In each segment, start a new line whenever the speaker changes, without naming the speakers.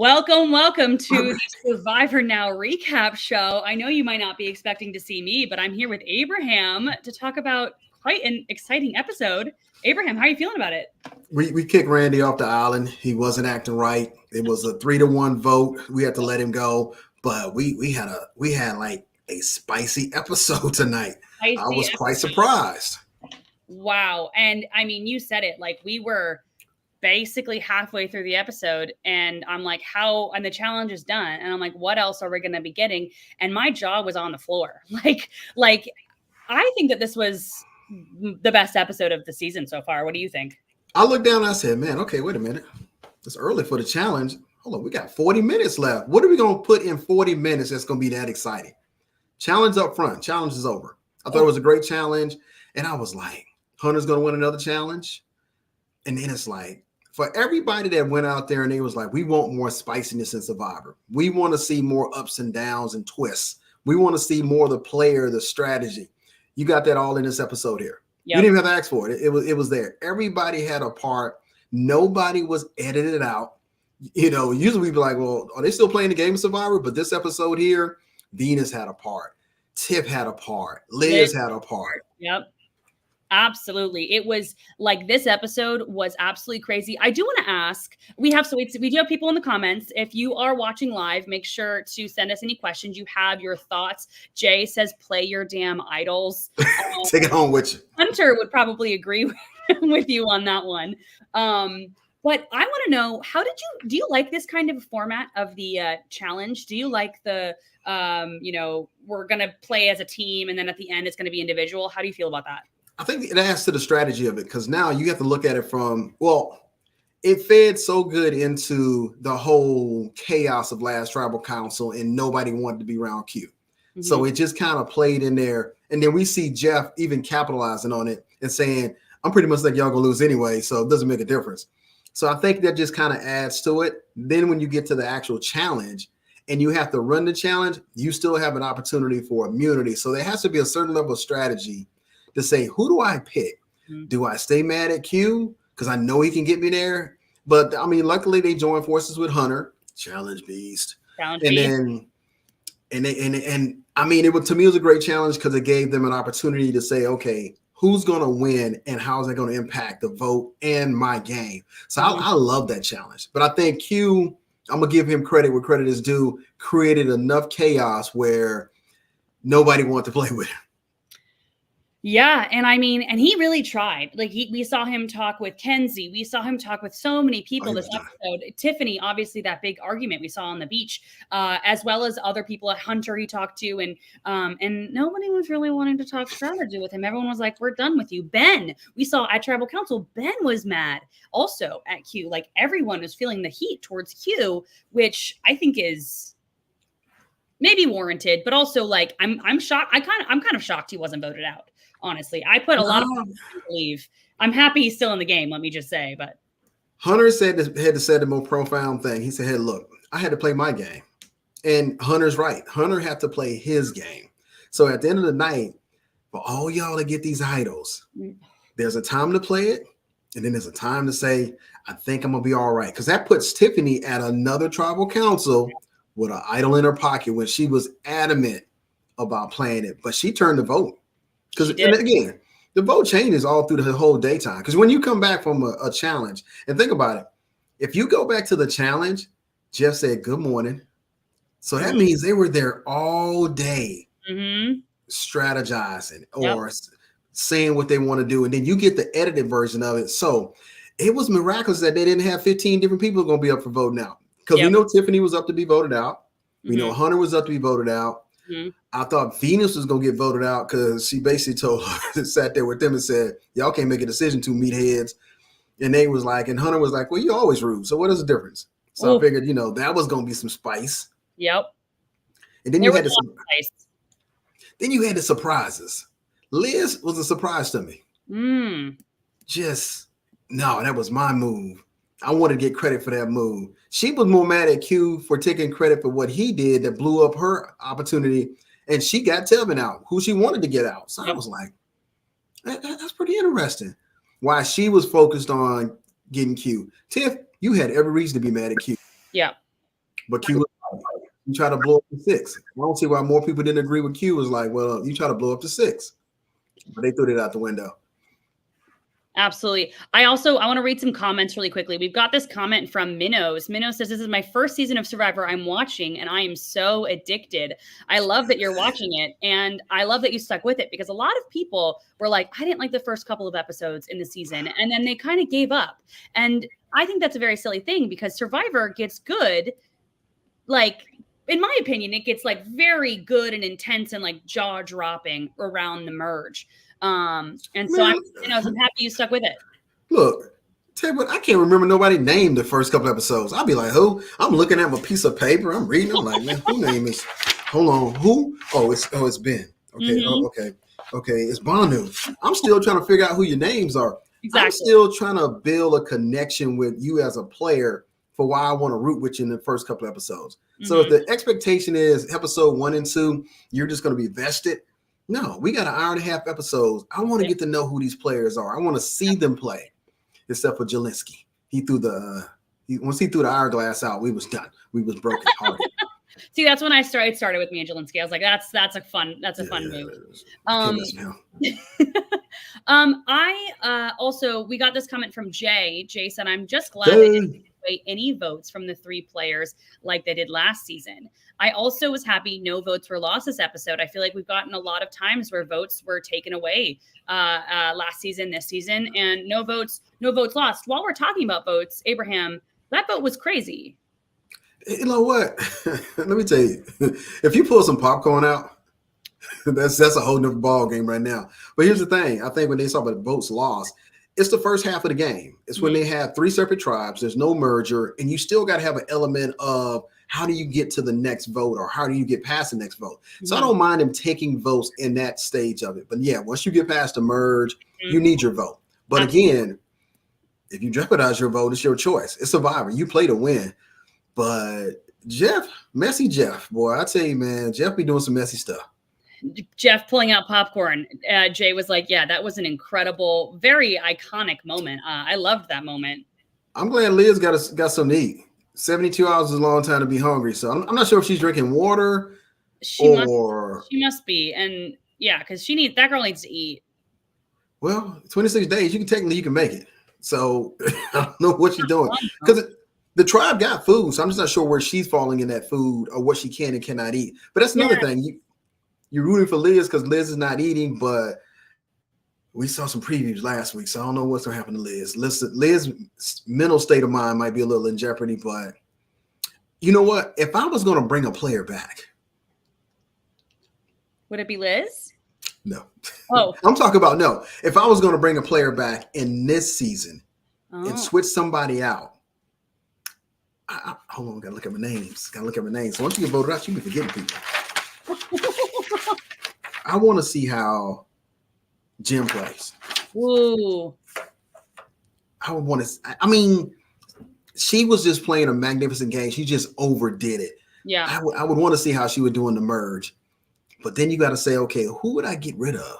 Welcome to the Survivor Now recap show. I know you might not be expecting to see me, but I'm here with Abraham to talk about quite an exciting episode. Abraham, how are you feeling about it?
We kicked Randy off the island. He wasn't acting right. It was a 3-1 vote. We had to let him go, but we had like a spicy episode tonight. I was quite surprised.
Wow. And I mean, you said it, like we were basically halfway through the episode and I'm like, and the challenge is done. And I'm like, what else are we going to be getting? And my jaw was on the floor. Like I think that this was the best episode of the season so far. What do you think?
I looked down and I said, man, okay, wait a minute. It's early for the challenge. Hold on, we got 40 minutes left. What are we going to put in 40 minutes that's going to be that exciting? Challenge up front. Challenge is over. I thought it was a great challenge. And I was like, Hunter's going to win another challenge. And then it's like, for everybody that went out there and they was like, we want more spiciness in Survivor. We want to see more ups and downs and twists. We want to see more of the player, the strategy. You got that all in this episode here. Yep. You didn't even have to ask for it. It was there. Everybody had a part. Nobody was edited out. You know, usually we'd be like, well, are they still playing the game of Survivor? But this episode here, Venus had a part. Tiff had a part. Liz had a part.
Yep. Absolutely. It was like this episode was absolutely crazy. I do want to ask, we do have people in the comments. If you are watching live, make sure to send us any questions you have, your thoughts. Jay says, play your damn idols.
Take it home with you.
Hunter would probably agree with you on that one. But I want to know, do you like this kind of format of the challenge? Do you like the, we're going to play as a team and then at the end it's going to be individual? How do you feel about that?
I think it adds to the strategy of it because now you have to look at it from, it fed so good into the whole chaos of last tribal council and nobody wanted to be around Q. Mm-hmm. So it just kind of played in there. And then we see Jeff even capitalizing on it and saying, I'm pretty much like y'all gonna lose anyway, so it doesn't make a difference. So I think that just kind of adds to it. Then when you get to the actual challenge and you have to run the challenge, you still have an opportunity for immunity. So there has to be a certain level of strategy to say, who do I pick? Mm-hmm. Do I stay mad at Q? Because I know he can get me there. But I mean, luckily they joined forces with Hunter, challenge beast. I mean, to me, it was a great challenge because it gave them an opportunity to say, okay, who's going to win and how is it going to impact the vote and my game? So I love that challenge. But I think Q, I'm going to give him credit where credit is due, created enough chaos where nobody wanted to play with him.
Yeah. And I mean, and he really tried. Like we saw him talk with Kenzie. We saw him talk with so many people this episode. Tiffany, obviously that big argument we saw on the beach, as well as other people at Hunter he talked to. And nobody was really wanting to talk strategy with him. Everyone was like, we're done with you. Ben, we saw at Tribal Council, Ben was mad also at Q. Like everyone was feeling the heat towards Q, which I think is maybe warranted, but also like, I'm shocked. I'm kind of shocked he wasn't voted out. Honestly, I put a lot of believe. I'm happy he's still in the game. Let me just say, but
Hunter had to say the most profound thing. He said, "Hey, look, I had to play my game," and Hunter's right. Hunter had to play his game. So at the end of the night, for all y'all to get these idols, there's a time to play it, and then there's a time to say, "I think I'm gonna be all right," because that puts Tiffany at another tribal council with an idol in her pocket when she was adamant about playing it, but she turned the vote. Because again, the vote changes all through the whole daytime. Because when you come back from a challenge, and think about it, if you go back to the challenge, Jeff said good morning. So that means they were there all day strategizing or saying what they want to do. And then you get the edited version of it. So it was miraculous that they didn't have 15 different people going to be up for voting out. Because we know Tiffany was up to be voted out. We know Hunter was up to be voted out. I thought Venus was going to get voted out because she basically told her, sat there with them and said, y'all can't make a decision, two meatheads. And they was like, and Hunter was like, well, you always rude. So what is the difference? So I figured, that was going to be some spice.
Yep.
And then you had the surprises. Liz was a surprise to me. That was my move. I wanted to get credit for that move. She was more mad at Q for taking credit for what he did that blew up her opportunity. And she got Tevin out, who she wanted to get out. So I was like, that's pretty interesting. Why she was focused on getting Q. Tiff, you had every reason to be mad at Q.
Yeah.
But Q, you try to blow up to 6. I don't see why more people didn't agree with Q. Was like, well, you try to blow up to 6, but they threw it out the window.
Absolutely. I want to read some comments really quickly. We've got this comment from Minnows. Minnows says, "This is my first season of Survivor I'm watching, and I am so addicted. I love that you're watching it, and I love that you stuck with it, because a lot of people were like, I didn't like the first couple of episodes in the season, and then they kind of gave up. And I think that's a very silly thing, because Survivor gets good, like, in my opinion, it gets like very good and intense and like jaw-dropping around the merge. And so I'm happy you stuck with it.
Look, tell you what, I can't remember nobody named the first couple episodes. I'll be like, who? I'm looking at my piece of paper. I'm reading. I'm like, man, who name is? Hold on, who? It's Ben. Okay, okay. It's Banu. I'm still trying to figure out who your names are. Exactly. I'm still trying to build a connection with you as a player for why I want to root with you in the first couple episodes. So if the expectation is episode 1 and 2, you're just going to be vested. No, we got an hour and a half episodes. I want to get to know who these players are. I want to see them play. Except for Jelinski, once he threw the hourglass out, we was done. We was broken hearted.
See, that's when it started with me and Jelinski. I was like, that's a fun move. Also, we got this comment from Jay. Jay said, "I'm just glad they didn't take away any votes from the 3 players like they did last season. I also was happy no votes were lost this episode. I feel like we've gotten a lot of times where votes were taken away last season, this season, and no votes lost." While we're talking about votes, Abraham, that vote was crazy.
You know what? Let me tell you, if you pull some popcorn out, that's a whole different ball game right now. But here's the thing. I think when they talk about votes lost, it's the first half of the game. It's when they have 3 separate tribes. There's no merger, and you still got to have an element of how do you get to the next vote, or how do you get past the next vote? So I don't mind them taking votes in that stage of it. But yeah, once you get past the merge, you need your vote. But again, if you jeopardize your vote, it's your choice. It's Survivor. You play to win. But messy Jeff, boy, I tell you, man, Jeff be doing some messy stuff.
Jeff pulling out popcorn. Jay was like, yeah, that was an incredible, very iconic moment. I loved that moment. I'm
glad Liz got something to eat. 72 hours is a long time to be hungry. So I'm not sure if she's drinking water
she must be. And yeah, because that girl needs to eat.
Well, 26 days, you can make it. So I don't know what she's doing. Because the tribe got food, so I'm just not sure where she's falling in that food or what she can and cannot eat. But that's another thing. You're rooting for Liz because Liz is not eating, but we saw some previews last week, so I don't know what's going to happen to Liz. Liz's mental state of mind might be a little in jeopardy, but you know what? If I was going to bring a player back.
Would it be Liz?
No.
Oh.
I'm talking about no. If I was going to bring a player back in this season and switch somebody out, hold on, gotta look at my names. So once you get voted out, you be forgetting people. I want to see how Jim plays.
Ooh.
She was just playing a magnificent game. She just overdid it.
Yeah.
I would want to see how she would do in the merge. But then you got to say, okay, who would I get rid of?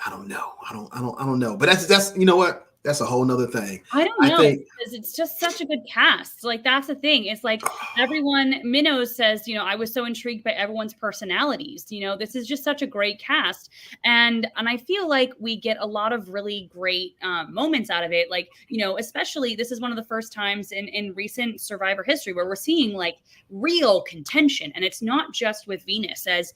I don't know. I don't know. But that's you know what? That's a whole nother thing.
I don't know, because it's just such a good cast. Like, that's the thing. It's like everyone, Minnows says, I was so intrigued by everyone's personalities. This is just such a great cast. And I feel like we get a lot of really great moments out of it. Like, especially this is one of the first times in recent Survivor history where we're seeing like real contention. And it's not just with Venus as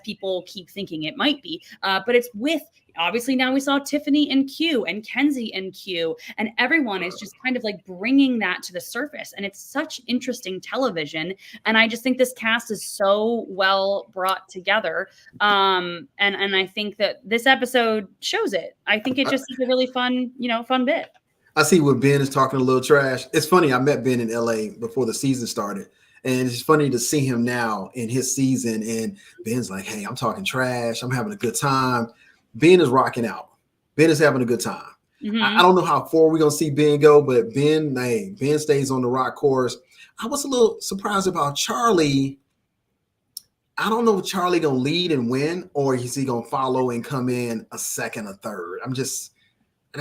people keep thinking it might be, but it's with, obviously now we saw Tiffany and Q and Kenzie and Q, and everyone is just kind of like bringing that to the surface. And it's such interesting television. And I just think this cast is so well brought together. And I think that this episode shows it. I think it just is a really fun bit.
I see what Ben is talking a little trash. It's funny. I met Ben in LA before the season started. And it's funny to see him now in his season. And Ben's like, hey, I'm talking trash. I'm having a good time. Ben is rocking out. Ben is having a good time. Mm-hmm. I don't know how far we're going to see Ben go, but Ben stays on the rock course. I was a little surprised about Charlie. I don't know if Charlie going to lead and win, or is he going to follow and come in a second or third. I just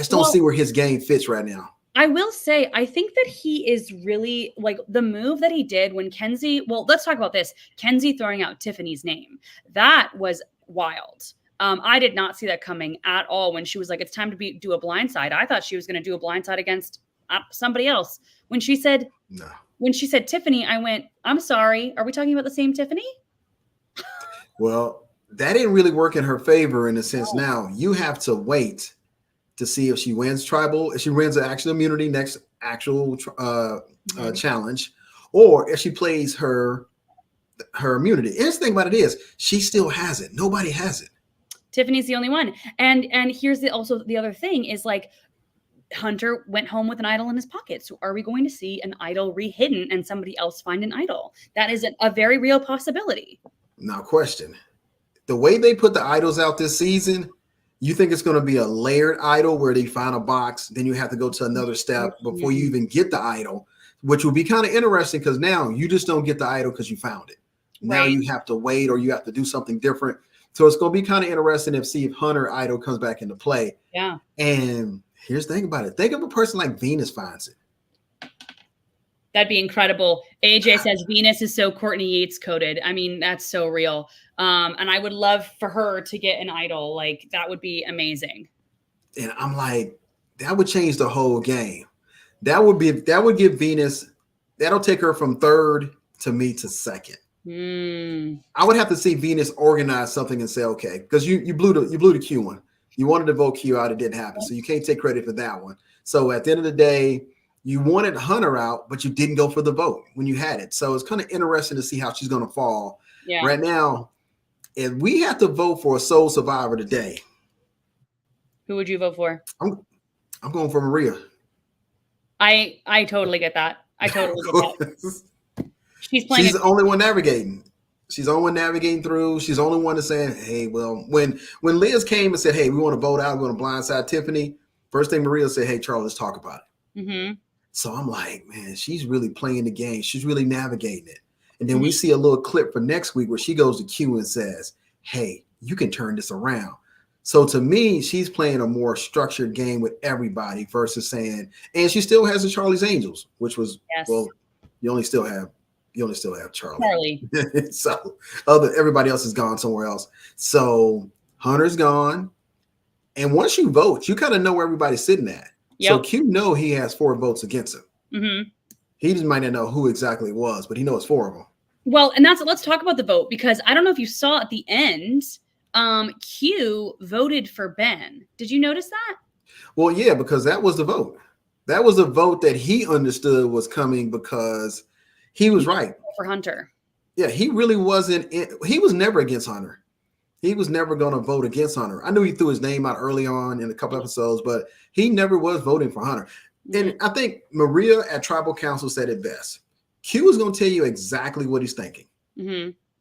don't see where his game fits right now.
I will say, I think that he is really like the move that he did when Kenzie. Well, let's talk about this. Kenzie throwing out Tiffany's name. That was wild. I did not see that coming at all when she was like, it's time to do a blindside. I thought she was going to do a blindside against somebody else. When she said,
No.
When she said Tiffany, I went, I'm sorry. Are we talking about the same Tiffany?
Well, that didn't really work in her favor in a sense. Now you have to wait to see if she wins tribal, if she wins the actual immunity next actual challenge, or if she plays her immunity. And the thing about it is, she still has it. Nobody has it.
Tiffany's the only one. And here's also the other thing is like Hunter went home with an idol in his pocket. So are we going to see an idol rehidden and somebody else find an idol? That is a very real possibility.
Now, question: the way they put the idols out this season, you think it's going to be a layered idol where they find a box, then you have to go to another step before you even get the idol, which will be kind of interesting because now you just don't get the idol because you found it. Now you have to wait or you have to do something different. So it's going to be kind of interesting to see if Hunter idol comes back into play.
Yeah.
And here's the thing about it. Think of a person like Venus finds it.
That'd be incredible. AJ says Venus is so Courtney Yates coded. I mean, that's so real. And I would love for her to get an idol. Like that would be amazing.
And I'm like, that would change the whole game. That would give Venus, that'll take her from third to me to second. I would have to see Venus organize something and say, okay, because you blew the Q one. You wanted to vote Q out, it didn't happen. So you can't take credit for that one. So at the end of the day, you wanted Hunter out, but you didn't go for the vote when you had it. So it's kind of interesting to see how she's going to fall. Yeah. Right now, if we have to vote for a sole survivor today,
who would you vote for?
I'm going for Maria.
I totally get that. I totally get that.
She's the only one navigating. She's the only one navigating through. She's the only one that's saying, hey, well, when Liz came and said, hey, we want to vote out, we want to blindside Tiffany, first thing Maria said, hey, Charles, let's talk about it. So I'm like, man, she's really playing the game. She's really navigating it. And then we see a little clip for next week where she goes to Q and says, hey, you can turn this around. So to me, she's playing a more structured game with everybody versus saying, and she still has the Charlie's Angels, which was, well, you only still have Charlie. So everybody else is gone somewhere else. So Hunter's gone. And once you vote, you kind of know where everybody's sitting at. So Q know he has 4 votes against him. He just might not know who exactly it was, but he knows 4 of them.
Well, and let's talk about the vote, because I don't know if you saw at the end, Q voted for Ben. Did you notice that?
Well, yeah, because that was the vote. That was a vote that he understood was coming because he was right.
For Hunter.
Yeah, he really wasn't. He was never against Hunter. He was never going to vote against Hunter. I knew he threw his name out early on in a couple episodes, but he never was voting for Hunter. And I think Maria at Tribal Council said it best. Q is going to tell you exactly what he's thinking.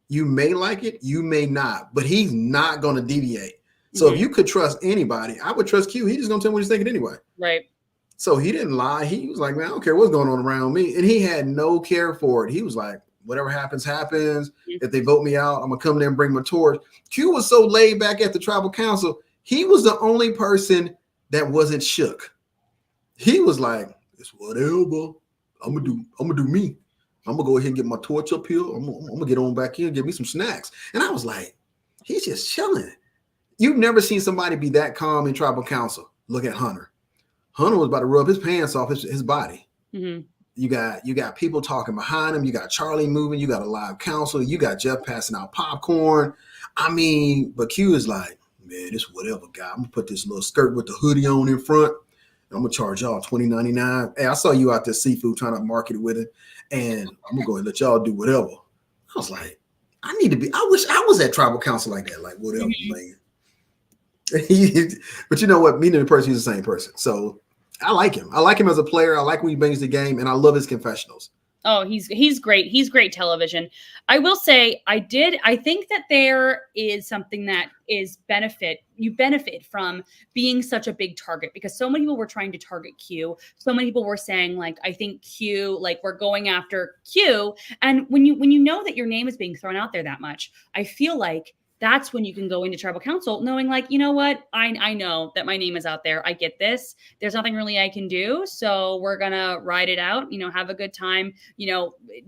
You may like it, you may not, but he's not going to deviate. So if you could trust anybody, I would trust Q. He's just going to tell me what he's thinking anyway.
Right.
So he didn't lie. He was like, man, I don't care what's going on around me. And he had no care for it. He was like, whatever happens, happens. If they vote me out, I'm going to come there and bring my torch. Q was so laid back at the Tribal Council. He was the only person that wasn't shook. He was like, it's whatever. I'm gonna do me. I'm gonna go ahead and get my torch up here. I'm gonna get on back here and get me some snacks. And I was like, he's just chilling. You've never seen somebody be that calm in Tribal Council. Look at Hunter. Hunter was about to rub his pants off his body. You got people talking behind him. You got Charlie moving. You got a live council. You got Jeff passing out popcorn. I mean, but Q is like, man, it's whatever, guy. I'm gonna put this little skirt with the hoodie on in front. I'm gonna charge y'all $20.99. Hey, I saw you out there seafood trying to market it with it, and I'm gonna go and let y'all do whatever. I was like, I wish I was at Tribal Council like that, like whatever, man. But you know what? Me and the person, he's the same person. So I like him. I like him as a player. I like when he brings the game, and I love his confessionals.
Oh, he's great. He's great television. I will say I think that there is something that is you benefit from being such a big target, because so many people were trying to target Q. So many people were saying, like, I think Q, like, we're going after Q. And when you know that your name is being thrown out there that much, I feel like that's when you can go into tribal council knowing like, you know what, I know that my name is out there. I get this. There's nothing really I can do. So we're going to ride it out, have a good time,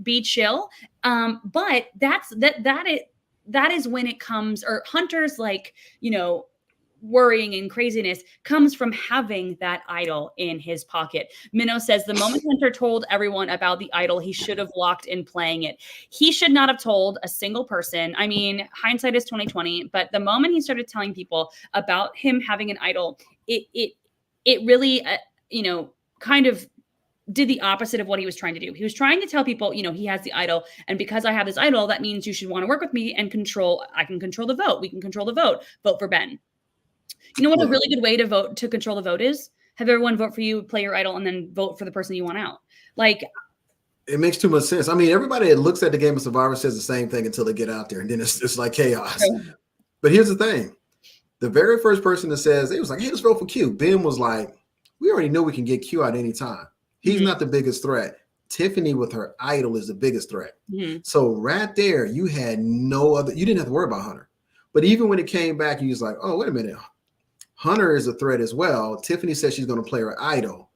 be chill. But that is when it comes, or Hunter's like, worrying and craziness comes from having that idol in his pocket. Minnow says the moment Hunter told everyone about the idol, he should have locked in playing it. He should not have told a single person. I mean, hindsight is 2020, but the moment he started telling people about him having an idol, it really, kind of did the opposite of what he was trying to do. He was trying to tell people, he has the idol. And because I have this idol, that means you should want to work with me and I can control the vote. We can control the vote. Vote for Ben. You know what a really good way to control the vote is? Have everyone vote for you, play your idol, and then vote for the person you want out. Like,
it makes too much sense. I mean, everybody that looks at the game of Survivor says the same thing until they get out there, and then it's like chaos. Right. But here's the thing. The very first person that says, it was like, hey, let's vote for Q. Ben was like, we already know we can get Q out any time. He's not the biggest threat. Tiffany with her idol is the biggest threat. So right there, you had you didn't have to worry about Hunter. But even when it came back, you was like, oh, wait a minute. Hunter is a threat as well. Tiffany says she's going to play her idol.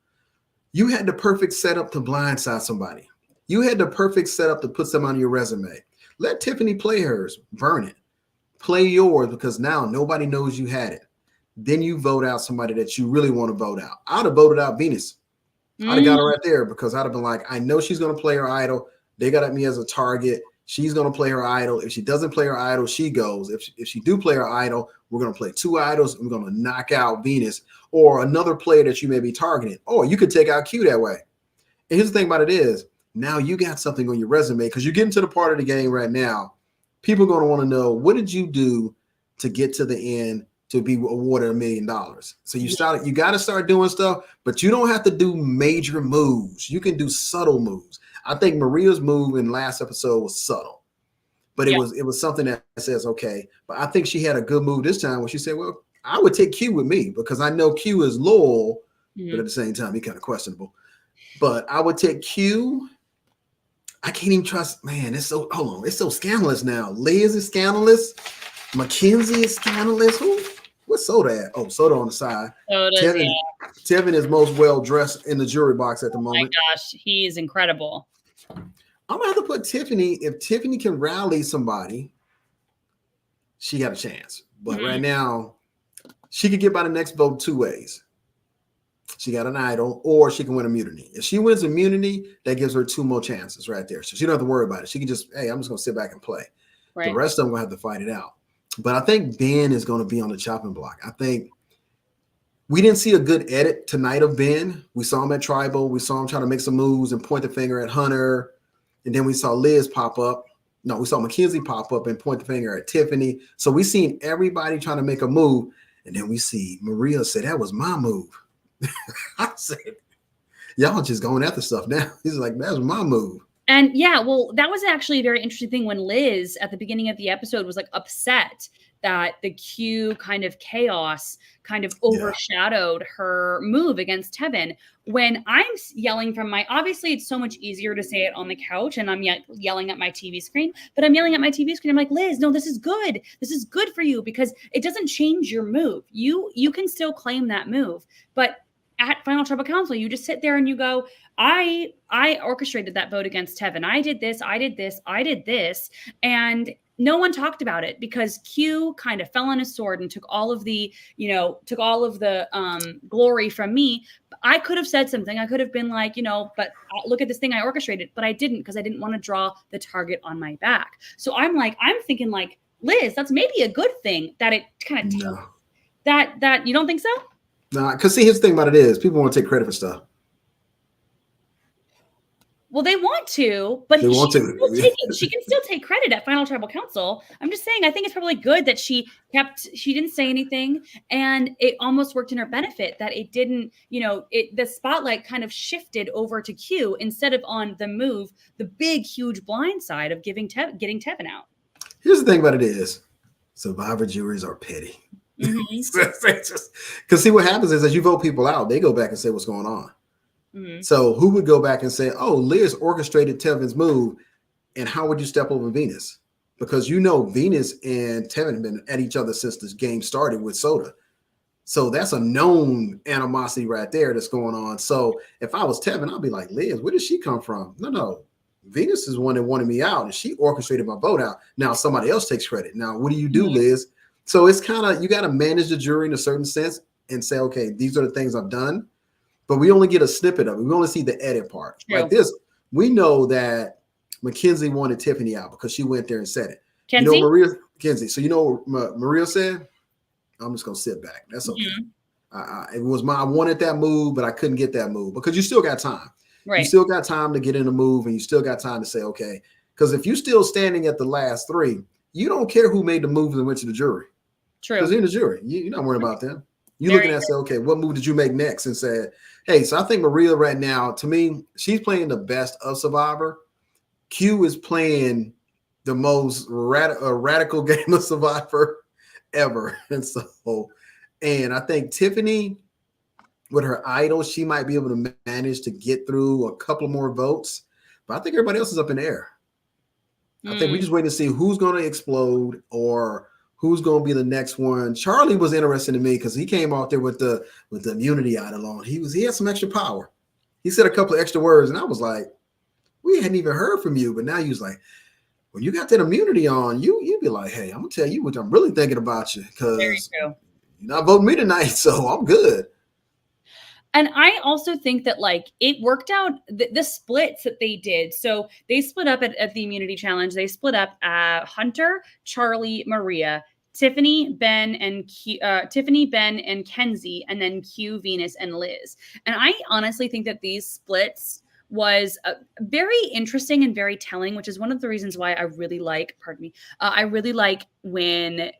You had the perfect setup to blindside somebody. You had the perfect setup to put some on your resume. Let Tiffany play hers. Burn it. Play yours, because now nobody knows you had it. Then you vote out somebody that you really want to vote out. I'd have voted out Venus. I'd have got her right there, because I'd have been like, I know she's going to play her idol. They got at me as a target. She's going to play her idol. If she doesn't play her idol, she goes. If she do play her idol, we're going to play two idols, and we're going to knock out Venus or another player that you may be targeting. Or you could take out Q that way. And here's the thing about it is, now you got something on your resume, because you're getting to the part of the game right now. People are going to want to know, what did you do to get to the end to be awarded $1 million? So you got to start doing stuff, but you don't have to do major moves. You can do subtle moves. I think Maria's move in last episode was subtle, but it was something that says, okay, but I think she had a good move this time when she said, well, I would take Q with me, because I know Q is loyal, but at the same time, he's kind of questionable. But I would take Q. I can't even trust, man. It's so scandalous now. Liz is scandalous. Mackenzie is scandalous. What's Soda at? Oh, Soda on the side. Tevin is most well-dressed in the jury box at the moment.
Oh my gosh, he is incredible.
I'm going to have to put Tiffany. If Tiffany can rally somebody, she got a chance. But right now, she could get by the next vote two ways. She got an idol, or she can win immunity. If she wins immunity, that gives her two more chances right there. So she don't have to worry about it. She can just, hey, I'm just going to sit back and play. Right. The rest of them will have to fight it out. But I think Ben is going to be on the chopping block. I think we didn't see a good edit tonight of Ben. We saw him at Tribal. We saw him trying to make some moves and point the finger at Hunter. And then we saw Liz pop up. No, we saw Mackenzie pop up and point the finger at Tiffany. So we seen everybody trying to make a move. And then we see Maria say, that was my move. I said, y'all just going after stuff now. He's like, that's my move.
And yeah, well, that was actually a very interesting thing when Liz at the beginning of the episode was like upset that the Q kind of chaos kind of overshadowed her move against Tevin. When I'm yelling from obviously it's so much easier to say it on the couch and I'm yelling at my TV screen, but I'm yelling at my TV screen. I'm like, Liz, no, this is good. This is good for you, because it doesn't change your move. You can still claim that move, but at Final Tribal Council, you just sit there and you go, I orchestrated that vote against Tevin. I did this, I did this, I did this. And no one talked about it because Q kind of fell on his sword and took all of the, glory from me. I could have said something. I could have been like, but look at this thing I orchestrated, but I didn't, because I didn't want to draw the target on my back. So I'm thinking like, Liz, that's maybe a good thing that it kind of that you don't think so?
No, because see, here's the thing about it is people want to take credit for stuff.
Well, they want to, but she can still take credit at Final Tribal Council. I'm just saying, I think it's probably good that she didn't say anything, and it almost worked in her benefit that it didn't, the spotlight kind of shifted over to Q instead of on the move, the big, huge blind side of getting Tevin out.
Here's the thing about it is Survivor juries are petty. Because see what happens is as you vote people out, they go back and say what's going on. So who would go back and say, oh, Liz orchestrated Tevin's move, and how would you step over Venus? because you know Venus and Tevin have been at each other since this game started with Soda. So that's a known animosity right there that's going on. So if I was Tevin, I'd be like, Liz, where did she come from? No. Venus is the one that wanted me out, and she orchestrated my vote out. Now somebody else takes credit. Now, what do you do, Liz? So it's kind of, you got to manage the jury in a certain sense and say, okay, these are the things I've done, but we only get a snippet of it. We only see the edit part. True. Like this, we know that Mackenzie wanted Tiffany out because she went there and said it.
Kenzie?
You know, Kenzie. So you know what Maria said? I'm just gonna sit back. That's okay. It was I wanted that move, but I couldn't get that move because you still got time. Right. You still got time to get in the move, and you still got time to say okay. Because if you're still standing at the last three, you don't care who made the move and went to the jury. True. Because you're in the jury, you're not worried about them. You're looking at say, okay, what move did you make next? And said, hey, so I think Maria right now, to me, she's playing the best of Survivor. Q is playing the most radical game of Survivor ever. And I think Tiffany, with her idol, she might be able to manage to get through a couple more votes. But I think everybody else is up in the air. I think we just wait to see who's going to explode or who's going to be the next one. Charlie was interesting to me because he came out there with the immunity idol on. He had some extra power. He said a couple of extra words, and I was like, we hadn't even heard from you, but now you was like, when you got that immunity on, you'd be like, hey, I'm gonna tell you what I'm really thinking about you because you're not voting me tonight, so I'm good.
And I also think that like it worked out the splits that they did. So they split up at the immunity challenge. They split up Hunter, Charlie, Maria, Tiffany, Ben, and Kenzie, and then Q, Venus, and Liz. And I honestly think that these splits was very interesting and very telling, which is one of the reasons why I really like, I really like when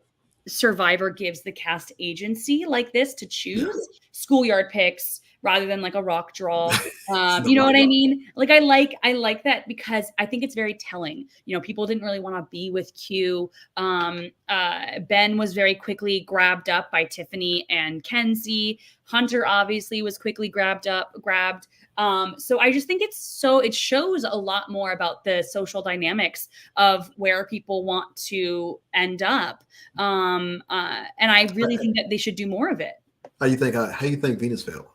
Survivor gives the cast agency like this to choose schoolyard picks rather than like a rock draw. You know what I mean? Like I like that because I think it's very telling. You know, people didn't really want to be with Q. Ben was very quickly grabbed up by Tiffany and Kenzie. Hunter obviously was quickly grabbed. So I just think it shows a lot more about the social dynamics of where people want to end up. And I really think that they should do more of it.
How you think Venus felt?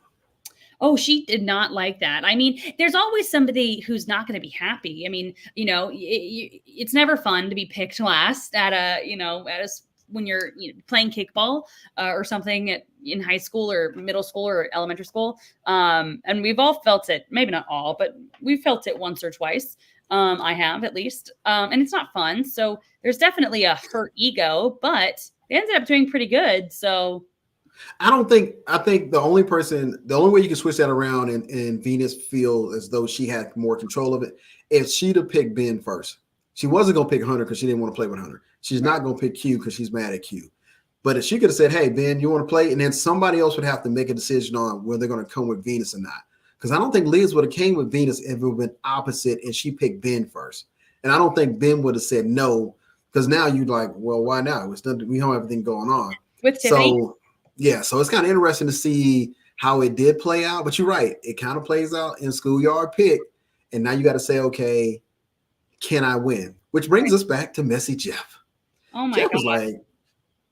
Oh, she did not like that. I mean, there's always somebody who's not going to be happy. I mean, you know, it's never fun to be picked last when you're playing kickball or something in high school or middle school or elementary school. And we've all felt it, maybe not all, but we've felt it once or twice. I have at least. And it's not fun. So there's definitely a hurt ego, but they ended up doing pretty good. So
I think the only way you can switch that around and Venus feel as though she had more control of it, if she'd have picked Ben first. She wasn't going to pick Hunter because she didn't want to play with Hunter. She's not going to pick Q because she's mad at Q. But if she could have said, hey, Ben, you want to play? And then somebody else would have to make a decision on whether they're going to come with Venus or not. Because I don't think Liz would have came with Venus if it would have been opposite and she picked Ben first. And I don't think Ben would have said no because now you're like, well, why not? We don't have everything going on.
With Tiffany?
So it's kind of interesting to see how it did play out. But you're right. It kind of plays out in schoolyard pick. And now you got to say, okay, can I win? Which brings us back to Messy Jeff.
Oh my
Jeff
God.
was like,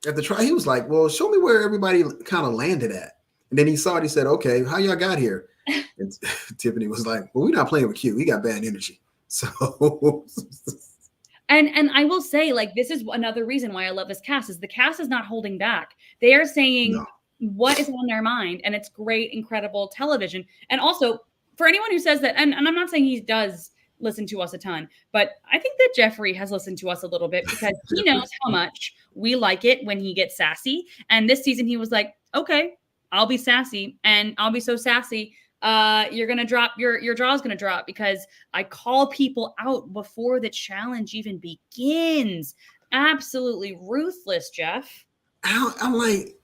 at the try, he was like, well, show me where everybody kind of landed at. And then he saw it. He said, okay, how y'all got here? And Tiffany was like, well, we're not playing with Q. He got bad energy. So...
And I will say, like, this is another reason why I love this cast is the cast is not holding back. They are saying what is on their mind, and it's great, incredible television. And also, for anyone who says that, and I'm not saying he does listen to us a ton, but I think that Jeffrey has listened to us a little bit because he knows how much we like it when he gets sassy. And this season, he was like, okay, I'll be sassy, and I'll be so sassy. You're going to drop your jaw's going to drop because I call people out before the challenge even begins. Absolutely ruthless, Jeff.
I'm like,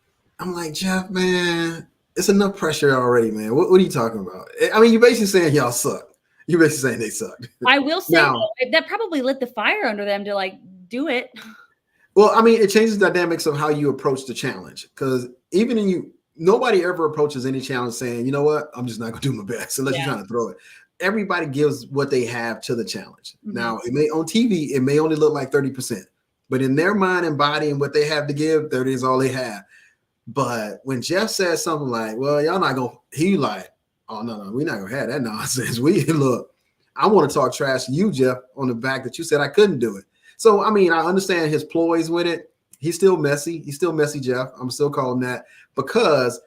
Jeff, man, it's enough pressure already, man. What are you talking about? I mean, you're basically saying y'all suck. You're basically saying they suck.
I will say that probably lit the fire under them to like do it.
Well, I mean, it changes the dynamics of how you approach the challenge because nobody ever approaches any challenge saying, you know what, I'm just not going to do my best unless you're trying to throw it. everybody gives what they have to the challenge.
Mhm.
Now, it may on TV, it may only look like 30%, but in their mind and body and what they have to give, 30 is all they have. But when Jeff says something like, well, y'all not gonna, he like, oh no, we're not gonna have that nonsense. We look, I want to talk trash to you, Jeff, on the back that you said I couldn't do it. So I mean, I understand his ploys with it. He's still messy. He's still messy, Jeff. I'm still calling that because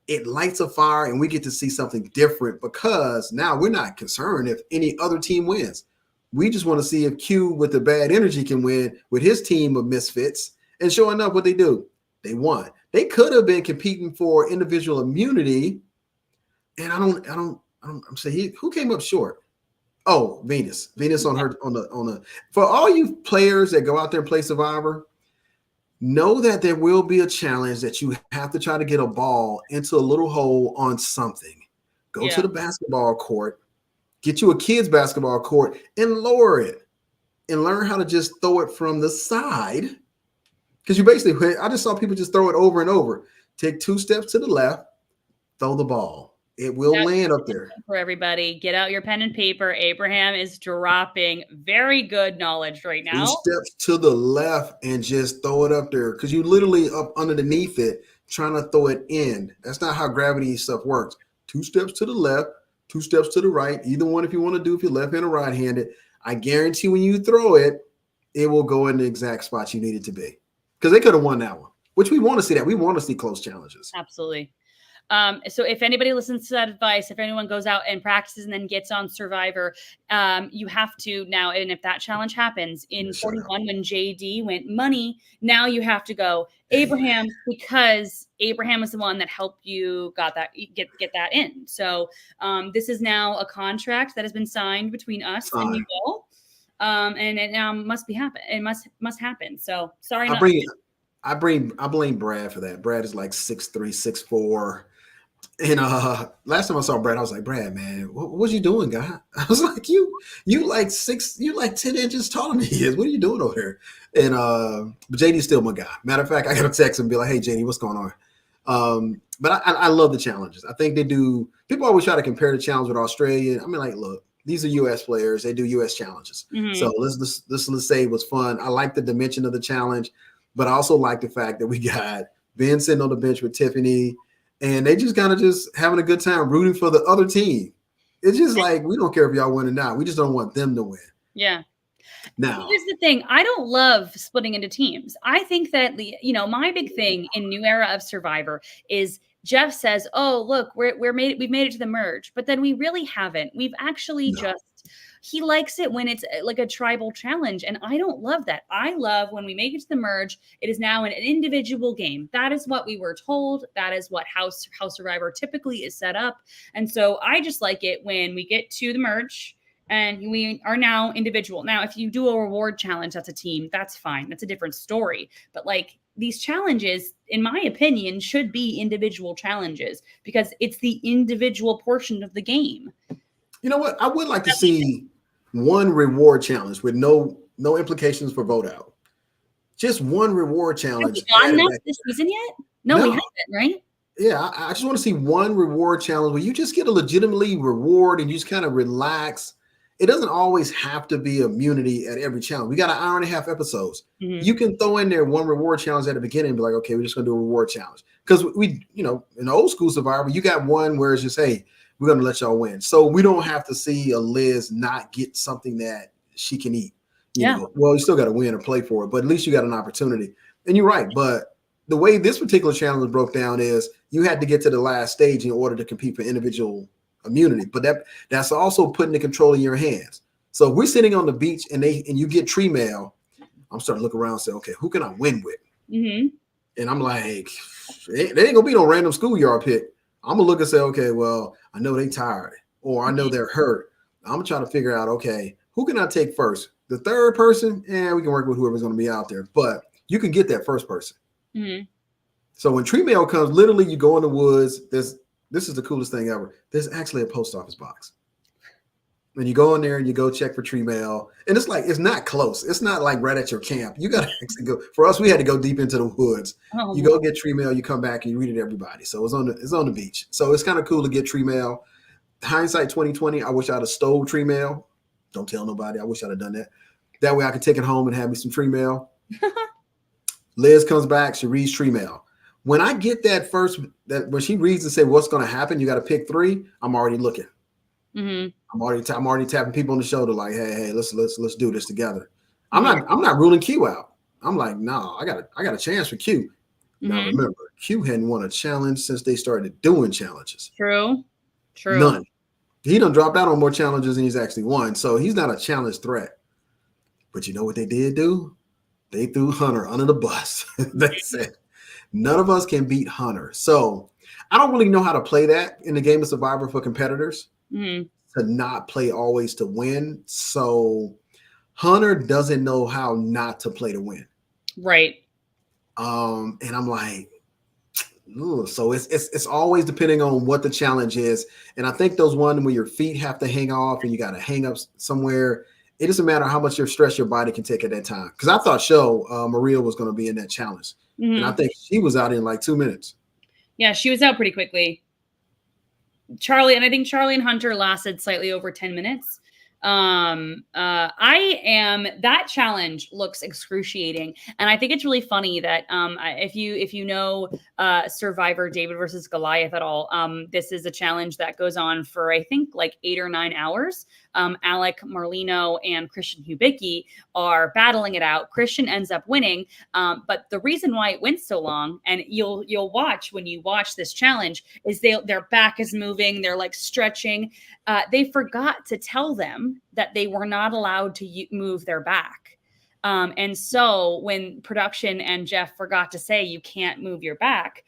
it lights a fire and we get to see something different because now we're not concerned if any other team wins. We just want to see if Q with the bad energy can win with his team of misfits. And sure enough, what they do, they won. They could have been competing for individual immunity. And I'm saying who came up short? Oh, Venus on the for all you players that go out there and play Survivor, know that there will be a challenge that you have to try to get a ball into a little hole on something. Go to the basketball court, get you a kid's basketball court and lower it and learn how to just throw it from the side. Because you basically, I just saw people just throw it over and over. Take 2 steps to the left, throw the ball. It will land up there.
For everybody, get out your pen and paper. Abraham is dropping very good knowledge right now.
2 steps to the left and just throw it up there because you literally up underneath it trying to throw it in. That's not how gravity stuff works. 2 steps to the left, 2 steps to the right. Either one if you want to do if you're left-handed or right-handed. I guarantee when you throw it, it will go in the exact spot you need it to be because they could have won that one, which we want to see that. We want to see close challenges.
Absolutely. So if anybody listens to that advice, if anyone goes out and practices and then gets on Survivor, you have to now, and if that challenge happens in 41, when JD went money, now you have to go Abraham because Abraham was the one that helped you get that in. So this is now a contract that has been signed between us and you all. And it now must be happen. It must happen. So sorry.
I blame Brad for that. Brad is like 6'3", 6'4". And last time I saw Brad, I was like, Brad, man, what you doing, guy? I was like, you like 10 inches taller than he is. What are you doing over there? And but JD's still my guy. Matter of fact, I gotta text him and be like, hey JD, what's going on? But I love the challenges. I think they do. People always try to compare the challenge with Australia. I mean, like, look, these are US players, they do US challenges. Mm-hmm. So let's say it was fun. I like the dimension of the challenge, but I also like the fact that we got Ben sitting on the bench with Tiffany. And they just kind of just having a good time rooting for the other team. It's just like, we don't care if y'all win or not. We just don't want them to win.
Yeah.
Now,
here's the thing. I don't love splitting into teams. I think that, my big thing in New Era of Survivor is Jeff says, oh, look, we've made it to the merge. But then we really haven't. We've actually he likes it when it's like a tribal challenge. And I don't love that. I love when we make it to the merge, it is now an individual game. That is what we were told. That is what House Survivor typically is set up. And so I just like it when we get to the merge and we are now individual. Now, if you do a reward challenge, that's a team, that's fine. That's a different story. But like these challenges, in my opinion, should be individual challenges because it's the individual portion of the game.
You know what? I would like to see one reward challenge with no implications for vote out. Just one reward challenge.
Have we gotten that this season yet? No, we haven't, right?
Yeah, I just want to see one reward challenge where you just get a legitimately reward and you just kind of relax. It doesn't always have to be immunity at every challenge. We got an hour and a half episodes. Mm-hmm. You can throw in there one reward challenge at the beginning and be like, okay, we're just going to do a reward challenge. Because we, in old school Survivor, you got one where it's just, hey, we're going to let y'all win. So we don't have to see a Liz not get something that she can eat. You know? Well, you still got to win or play for it, but at least you got an opportunity. And you're right. But the way this particular challenge broke down is you had to get to the last stage in order to compete for individual immunity. But that's also putting the control in your hands. So if we're sitting on the beach and you get tree mail, I'm starting to look around and say, okay, who can I win with? Mm-hmm. And I'm like, there ain't going to be no random schoolyard pick. I'm going to look and say, okay, well, I know they tired or I know they're hurt. I'm going to try to figure out, okay, who can I take first? The third person? And we can work with whoever's going to be out there. But you can get that first person. Mm-hmm. So when tree mail comes, literally you go in the woods. This is the coolest thing ever. There's actually a post office box. And you go in there and you go check for tree mail. And it's like, it's not close. It's not like right at your camp. You got to actually go. For us, we had to go deep into the woods. Oh, you go get tree mail, you come back and you read it to everybody. So it's on the beach. So it's kind of cool to get tree mail. hindsight 2020, I wish I'd have stole tree mail. Don't tell nobody. I wish I'd have done that. That way I could take it home and have me some tree mail. Liz comes back. She reads tree mail. When I get when she reads and say what's going to happen, you got to pick 3. I'm already looking.
Mm-hmm.
I'm already tapping people on the shoulder like, hey, let's do this together. I'm not ruling Q out. I'm like, no, I got a chance for Q. Now remember, Q hadn't won a challenge since they started doing challenges.
True.
None. He done dropped out on more challenges than he's actually won. So he's not a challenge threat. But you know what they did do? They threw Hunter under the bus. They said, none of us can beat Hunter. So I don't really know how to play that in the game of Survivor for competitors. To not play always to win. So Hunter doesn't know how not to play to win.
Right.
And I'm like, ooh, so it's always depending on what the challenge is. And I think those ones where your feet have to hang off and you got to hang up somewhere, it doesn't matter how much stress your body can take at that time. Because I thought Maria was going to be in that challenge. And I think she was out in like 2 minutes.
Yeah, she was out pretty quickly. I think Charlie and Hunter lasted slightly over 10 minutes. That challenge looks excruciating. And I think it's really funny that, if you know, Survivor David versus Goliath at all, this is a challenge that goes on for, I think, like 8 or 9 hours. Alec Marlino and Christian Hubicki are battling it out. Christian ends up winning. But the reason why it went so long, and you'll watch when you watch this challenge, is their back is moving. They're like stretching. They forgot to tell them that they were not allowed to move their back. And so when production and Jeff forgot to say you can't move your back,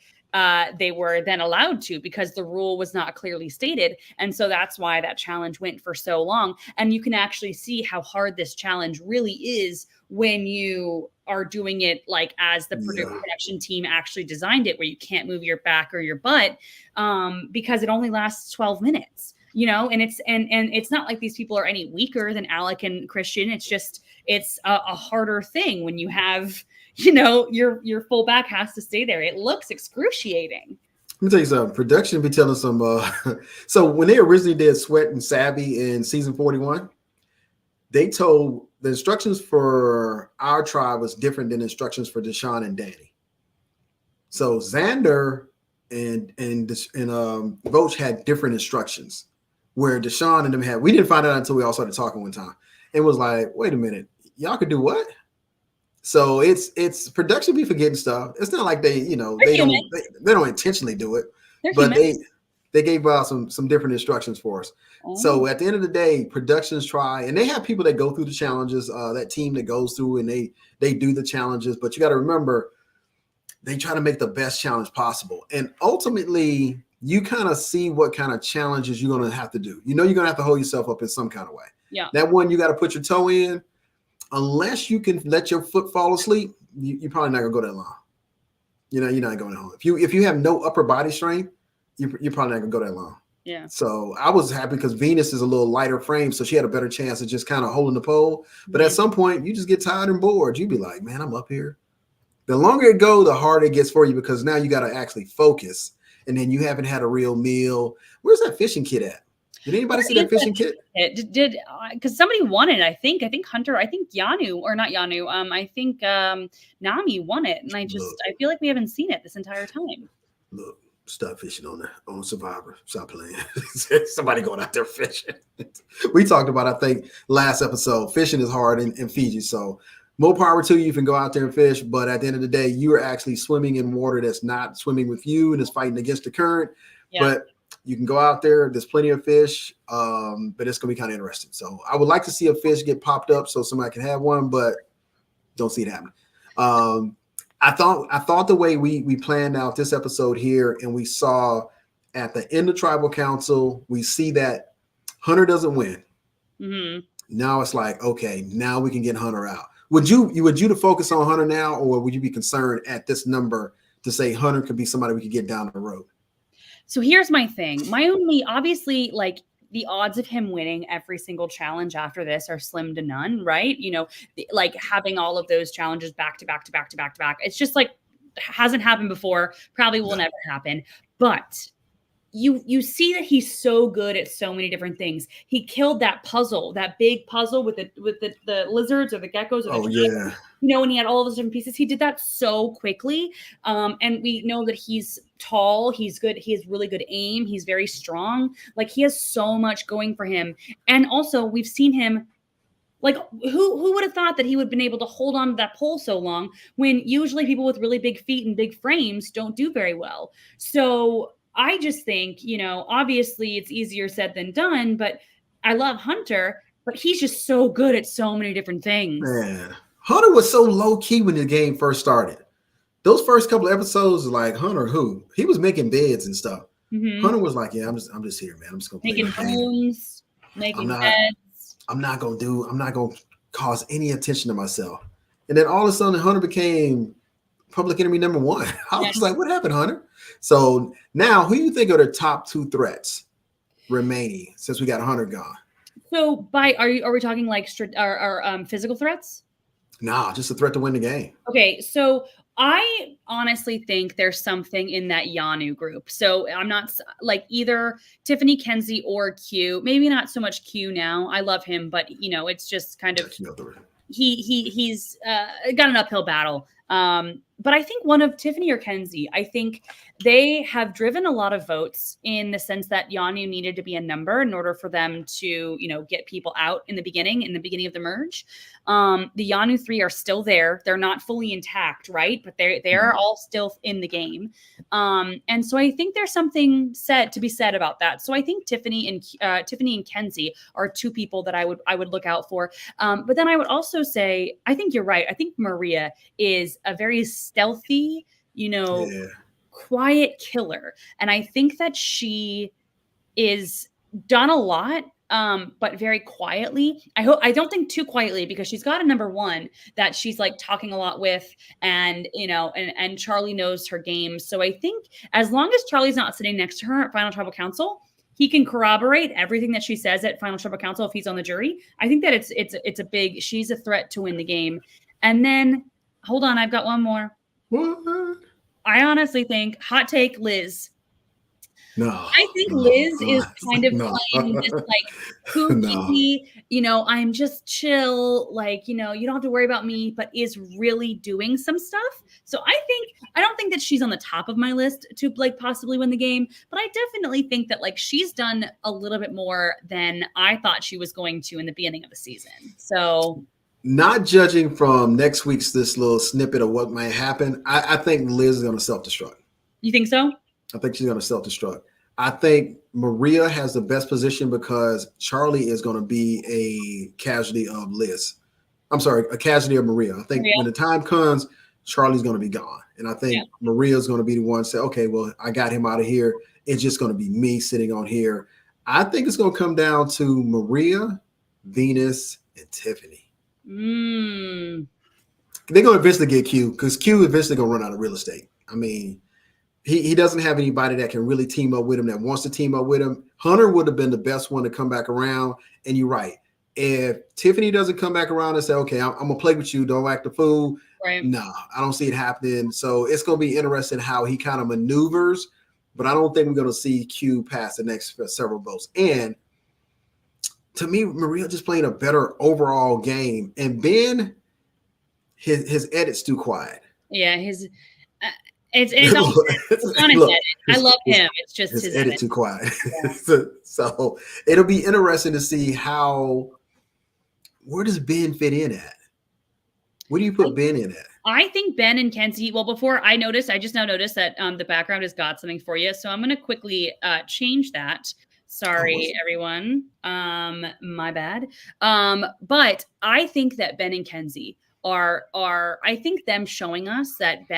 they were then allowed to, because the rule was not clearly stated. And so that's why that challenge went for so long. And you can actually see how hard this challenge really is when you are doing it like as the production team actually designed it, where you can't move your back or your butt, because it only lasts 12 minutes. You know, and it's not like these people are any weaker than Alec and Christian. It's just, it's a harder thing when you have, you know, your full back has to stay there. It looks excruciating.
Let me tell you something. Production be telling some. So when they originally did Sweat and Savvy in season 41, they told the instructions for our tribe was different than instructions for Deshaun and Danny. So Xander and Voch had different instructions. Where Deshaun and them we didn't find out until we all started talking one time. It was like, wait a minute, y'all could do what? So it's production be forgetting stuff. It's not like they don't intentionally do it, but they gave out some different instructions for us. So at the end of the day, productions try, and they have people that go through the challenges, that team that goes through and they do the challenges, but you got to remember, they try to make the best challenge possible. And ultimately, you kind of see what kind of challenges you're going to have to do. You know, you're going to have to hold yourself up in some kind of way. Yeah. That one, you got to put your toe in. Unless you can let your foot fall asleep, you're probably not going to go that long. You know, you're not going home. If you have no upper body strength, you're probably not going to go that long. Yeah. So I was happy because Venus is a little lighter frame, so she had a better chance of just kind of holding the pole. But at some point, you just get tired and bored. You'd be like, man, I'm up here. The longer it goes, the harder it gets for you, because now you got to actually focus. And then you haven't had a real meal. Where's that fishing kit at? Did anybody see that fishing kit?
Did because somebody won it, I think Hunter, I think Yanu, or not Yanu, I think Nami won it. And I feel like we haven't seen it this entire time.
Look, stop fishing on Survivor. Stop playing. Somebody going out there fishing. We talked about, I think, last episode, fishing is hard in Fiji. So more power to you. You can go out there and fish, but at the end of the day, you are actually swimming in water that's not swimming with you and is fighting against the current. Yeah. But you can go out there. There's plenty of fish, but it's going to be kind of interesting. So I would like to see a fish get popped up so somebody can have one, but don't see it happening. I thought the way we planned out this episode here, and we saw at the end of Tribal Council, we see that Hunter doesn't win. Mm-hmm. Now it's like, okay, now we can get Hunter out. Would you to focus on Hunter now, or would you be concerned at this number to say Hunter could be somebody we could get down the road?
So here's my thing. My only, obviously, like, the odds of him winning every single challenge after this are slim to none, right? You know, like having all of those challenges back to back to back to back to back. It's just like hasn't happened before, probably will never happen. But you see that he's so good at so many different things. He killed that puzzle, that big puzzle with the lizards or the geckos or the
Oh yeah.
and he had all those different pieces. He did that so quickly. And we know that he's tall, he's good, he has really good aim, he's very strong. Like he has so much going for him. And also we've seen him, like who would have thought that he would have been able to hold on to that pole so long when usually people with really big feet and big frames don't do very well. So I just think, obviously it's easier said than done, but I love Hunter, but he's just so good at so many different things.
Man, Hunter was so low key when the game first started. Those first couple of episodes, like Hunter, he was making beds and stuff.
Mm-hmm.
Hunter was like, "Yeah, I'm just here, man. I'm just gonna play
making homes, making beds.
I'm not gonna cause any attention to myself." And then all of a sudden, Hunter became public enemy number one. I was like, "What happened, Hunter?" So now, who do you think are the top 2 threats remaining since we got Hunter gone?
So are we talking like physical threats?
Nah, just a threat to win the game.
Okay, so I honestly think there's something in that Yanu group. So I'm not like either Tiffany, Kenzie, or Q. Maybe not so much Q now. I love him, but it's just kind of he's got an uphill battle. But I think one of Tiffany or Kenzie, I think they have driven a lot of votes in the sense that Yanu needed to be a number in order for them to, get people out in the beginning of the merge. The Yanu 3 are still there. They're not fully intact, right? But they're all still in the game. And so I think there's something to be said about that. So I think Tiffany and Kenzie are 2 people that I would look out for. But then I would also say, I think you're right. I think Maria is a very stealthy, quiet killer. And I think that she is done a lot, but very quietly. I don't think too quietly, because she's got a number 1 that she's like talking a lot with, and and Charlie knows her game. So I think as long as Charlie's not sitting next to her at Final Tribal Council, he can corroborate everything that she says at Final Tribal Council if he's on the jury. I think that she's a threat to win the game. And then hold on, I've got one more.
What?
I honestly think, hot take, Liz.
No.
I think Liz is kind of playing this like kooky, I'm just chill, like, you don't have to worry about me, but is really doing some stuff. So I don't think that she's on the top of my list to like possibly win the game, but I definitely think that like she's done a little bit more than I thought she was going to in the beginning of the season. So
not judging from next week's this little snippet of what might happen, I think Liz is going to self-destruct.
You think so?
I think she's going to self-destruct. I think Maria has the best position because Charlie is going to be a casualty of Liz. I'm sorry, a casualty of Maria. I think when the time comes, Charlie's going to be gone. And I think Maria's going to be the one to say, okay, well, I got him out of here. It's just going to be me sitting on here. I think it's going to come down to Maria, Venus, and Tiffany. They're going to eventually get Q, because Q eventually going to run out of real estate. I mean, he doesn't have anybody that can really team up with him, that wants to team up with him. Hunter would have been the best one to come back around. And you're right. If Tiffany doesn't come back around and say, okay, I'm going to play with you, don't act a fool.
Right.
No, I don't see it happening. So it's going to be interesting how he kind of maneuvers, but I don't think we're going to see Q pass the next several votes. And to me, Maria just playing a better overall game. And Ben, his edit's too quiet.
Yeah, it's unedited. I love him. It's just his
edit too quiet. Yeah. So it'll be interesting to see where does Ben fit in at? Where do you put Ben in at?
I think Ben and Kenzie, well, I just now noticed that the background has got something for you. So I'm going to quickly change that. Sorry, everyone. My bad. But I think that Ben and Kenzie are I think them showing us that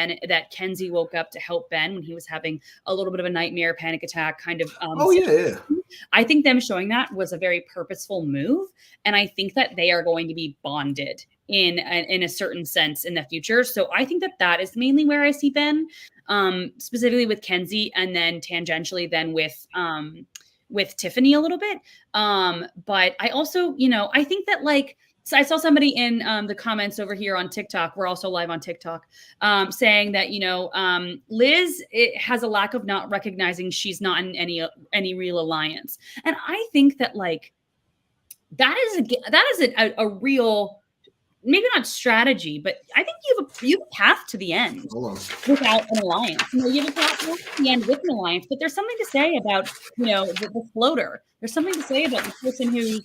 Kenzie woke up to help Ben when he was having a little bit of a nightmare panic attack kind of
yeah.
I think them showing that was a very purposeful move, and I think that they are going to be bonded in a certain sense in the future. So I think that is mainly where I see Ben, specifically with Kenzie, and then tangentially then with Tiffany a little bit. But I also, I think that like So I saw somebody in the comments over here on TikTok. We're also live on TikTok, saying that Liz has a lack of not recognizing she's not in any real alliance, and I think that like that is a real, maybe not strategy, but I think you have a path to the end without an alliance. You have a path to the end with an alliance, but there's something to say about the floater. There's something to say about the person who's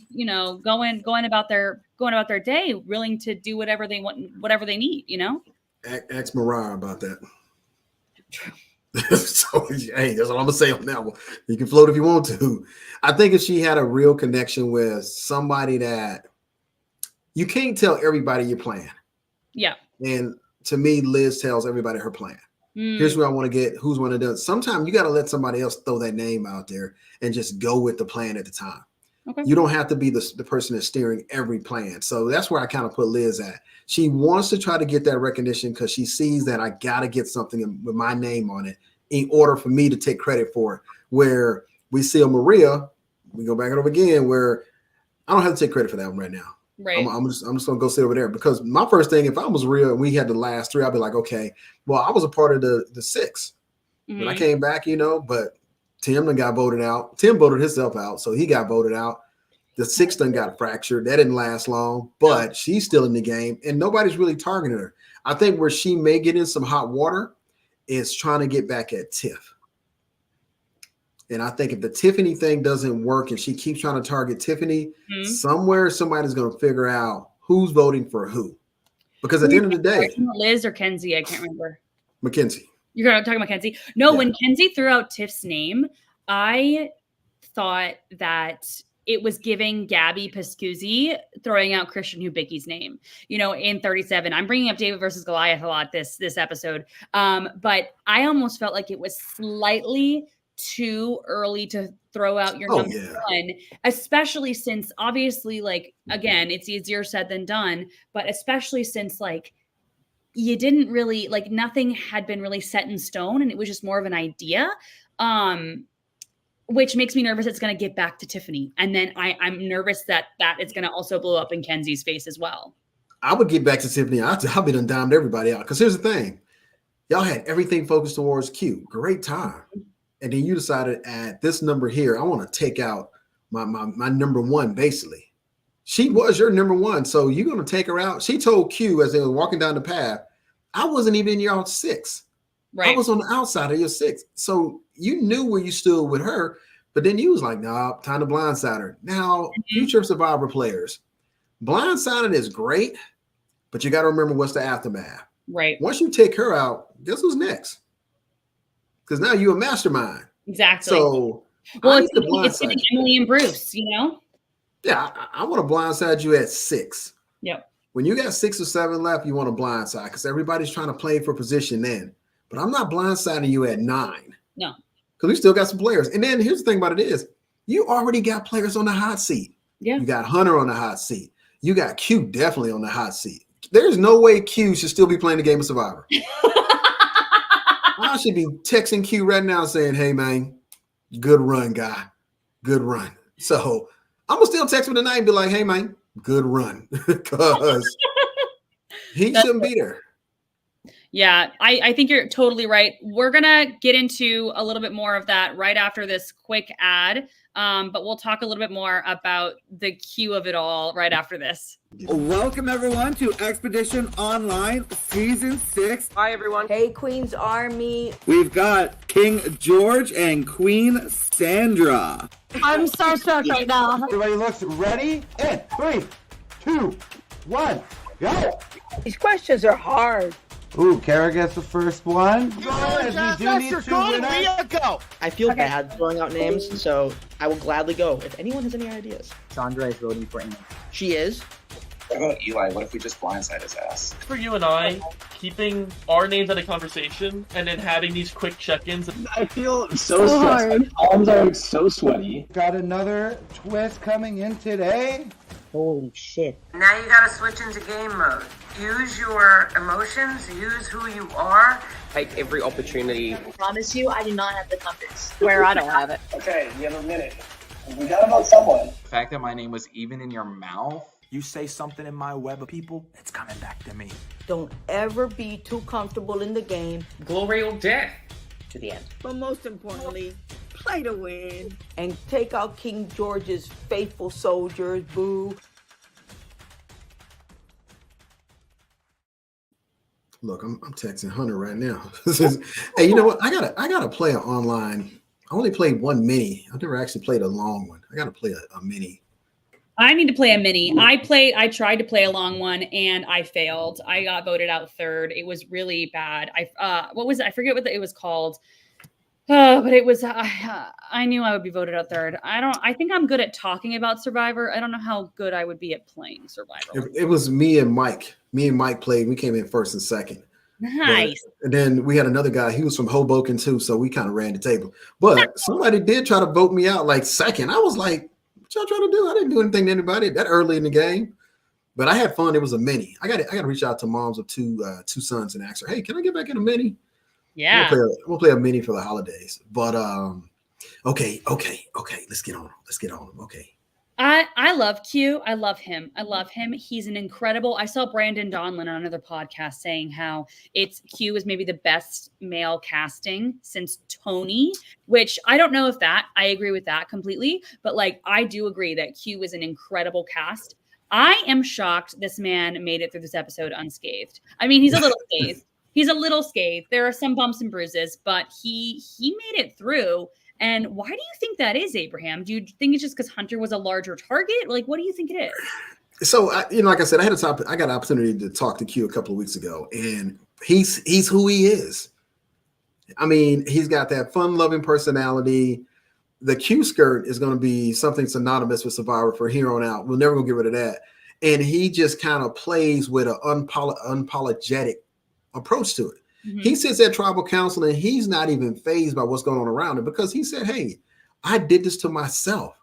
going about their day, willing to do whatever they want, whatever they need.
Ask Mariah about that. So hey, that's all I'm gonna say on that one. You can float if you want to. I think if she had a real connection with somebody that you can't tell everybody your plan.
Yeah.
And to me, Liz tells everybody her plan. Here's where I want to get, who's one of them. Sometimes you got to let somebody else throw that name out there and just go with the plan at the time.
Okay.
You don't have to be the person that's steering every plan. So that's where I kind of put Liz at. She wants to try to get that recognition because she sees that I got to get something with my name on it in order for me to take credit for it. Where we see Maria, we go back it up again, where I don't have to take credit for that one right now.
Right.
I'm just gonna go sit over there because my first thing, if I was real and we had the last three, I'd be like, okay, well, I was a part of the six when I came back, but Tim done got voted out. Tim voted himself out, so he got voted out. The six done got fractured. That didn't last long, but she's still in the game, and nobody's really targeting her. I think where she may get in some hot water is trying to get back at Tiff. And I think if the Tiffany thing doesn't work and she keeps trying to target Tiffany, somewhere somebody's going to figure out who's voting for who. Because at the end of the day,
Liz or Kenzie, I can't remember.
Mackenzie.
You're going to talk about Kenzie? No, when Kenzie threw out Tiff's name, I thought that it was giving Gabby Pascuzzi throwing out Christian Hubicki's name, in 37. I'm bringing up David versus Goliath a lot this episode. But I almost felt like it was slightly too early to throw out your number one, especially since obviously, like, again, it's easier said than done, but especially since like you didn't really, like, nothing had been really set in stone and it was just more of an idea, which makes me nervous it's going to get back to Tiffany. And then I'm nervous that it's going to also blow up in Kenzie's face as well. I
would get back to Tiffany. I'll be done dimed everybody out. Because here's the thing. Y'all had everything focused towards Q. Great time. And then you decided at this number here, I want to take out my number one, basically. She was your number one. So you're going to take her out. She told Q as they were walking down the path, I wasn't even in your six. Right. I was on the outside of your six. So you knew where you stood with her. But then you was like, nah, time to blindside her. Now, future Survivor players, blindsiding is great, but you got to remember what's the aftermath.
Right.
Once you take her out, guess who's next? Because now you're a mastermind.
Exactly.
So,
well, it's Emily and Bruce,
Yeah, I want to blindside you at 6.
Yep.
When you got 6 or 7 left, you want to blindside because everybody's trying to play for position then. But I'm not blindsiding you at 9.
No.
Because we still got some players. And then here's the thing about it is, you already got players on the hot seat.
Yeah.
You got Hunter on the hot seat. You got Q definitely on the hot seat. There's no way Q should still be playing the game of Survivor. I should be texting Q right now saying, hey, man, good run, guy. Good run. So I'm going to still text him tonight and be like, hey, man, good run. Because he shouldn't be there.
Yeah, I think you're totally right. We're going to get into a little bit more of that right after this quick ad. But we'll talk a little bit more about the Q of it all right after this.
Welcome, everyone, to Expedition Online Season 6.
Hi, everyone.
Hey, Queen's Army.
We've got King George and Queen Sandra.
I'm starstruck right now.
Everybody looks ready. And 3, 2, 1, go.
These questions are hard.
Ooh, Kara gets the first one.
Go! I feel bad throwing out names, so I will gladly go if anyone has any ideas.
Sandra is voting for Amy.
She is.
What about Eli? What if we just blindside his ass?
For you and I, keeping our names at a conversation and then having these quick check-ins.
I feel so stressed. My palms are so sweaty.
Got another twist coming in today.
Holy shit.
Now you gotta switch into game mode. Use your emotions, use who you are.
Take every opportunity.
I promise you, I do not have the compass. Where I don't have it.
Okay, you have a minute. We gotta vote someone.
The fact that my name was even in your mouth
You say something in my web of people, it's coming back to me.
Don't ever be too comfortable in the game.
Glory or death.
To the end.
But most importantly, play to win.
And take out King George's faithful soldiers, boo.
Look, I'm texting Hunter right now. Hey, you know what? I gotta play an online. I only played one mini. I've never actually played a long one. I gotta play a mini.
I need to play a mini. I tried to play a long one and I failed. I got voted out third. It was really bad. What was it? I forget what it was called. But it was, I knew I would be voted out third. I think I'm good at talking about Survivor. I don't know how good I would be at playing Survivor.
It was me and Mike. Me and Mike played. We came in first and second.
Nice.
And then we had another guy. He was from Hoboken too, so we kind of ran the table. But somebody did try to vote me out like second. I was like, what y'all trying to do? I didn't do anything to anybody that early in the game. But I had fun. It was a mini. I got to reach out to moms of two sons and ask her, hey, can I get back in a mini?
Yeah.
We'll play a mini for the holidays. But okay. Let's get on him. Okay.
I love Q. I love him. He's an incredible. I saw Brandon Donlin on another podcast saying how Q is maybe the best male casting since Tony, which I don't know if I agree with that completely, but like I do agree that Q is an incredible cast. I am shocked this man made it through this episode unscathed. I mean, he's a little scathed. He's a little scathed. There are some bumps and bruises, but he made it through. And why do you think that is, Abraham? Do you think it's just because Hunter was a larger target? Like, what do you think it is?
So, like I said, I got an opportunity to talk to Q a couple of weeks ago, and he's who he is. I mean, he's got that fun-loving personality. The Q skirt is going to be something synonymous with Survivor for here on out. We're never going to get rid of that. And he just kind of plays with an unapologetic approach to it. Mm-hmm. He sits at tribal council and he's not even fazed by what's going on around him because he said, hey, I did this to myself.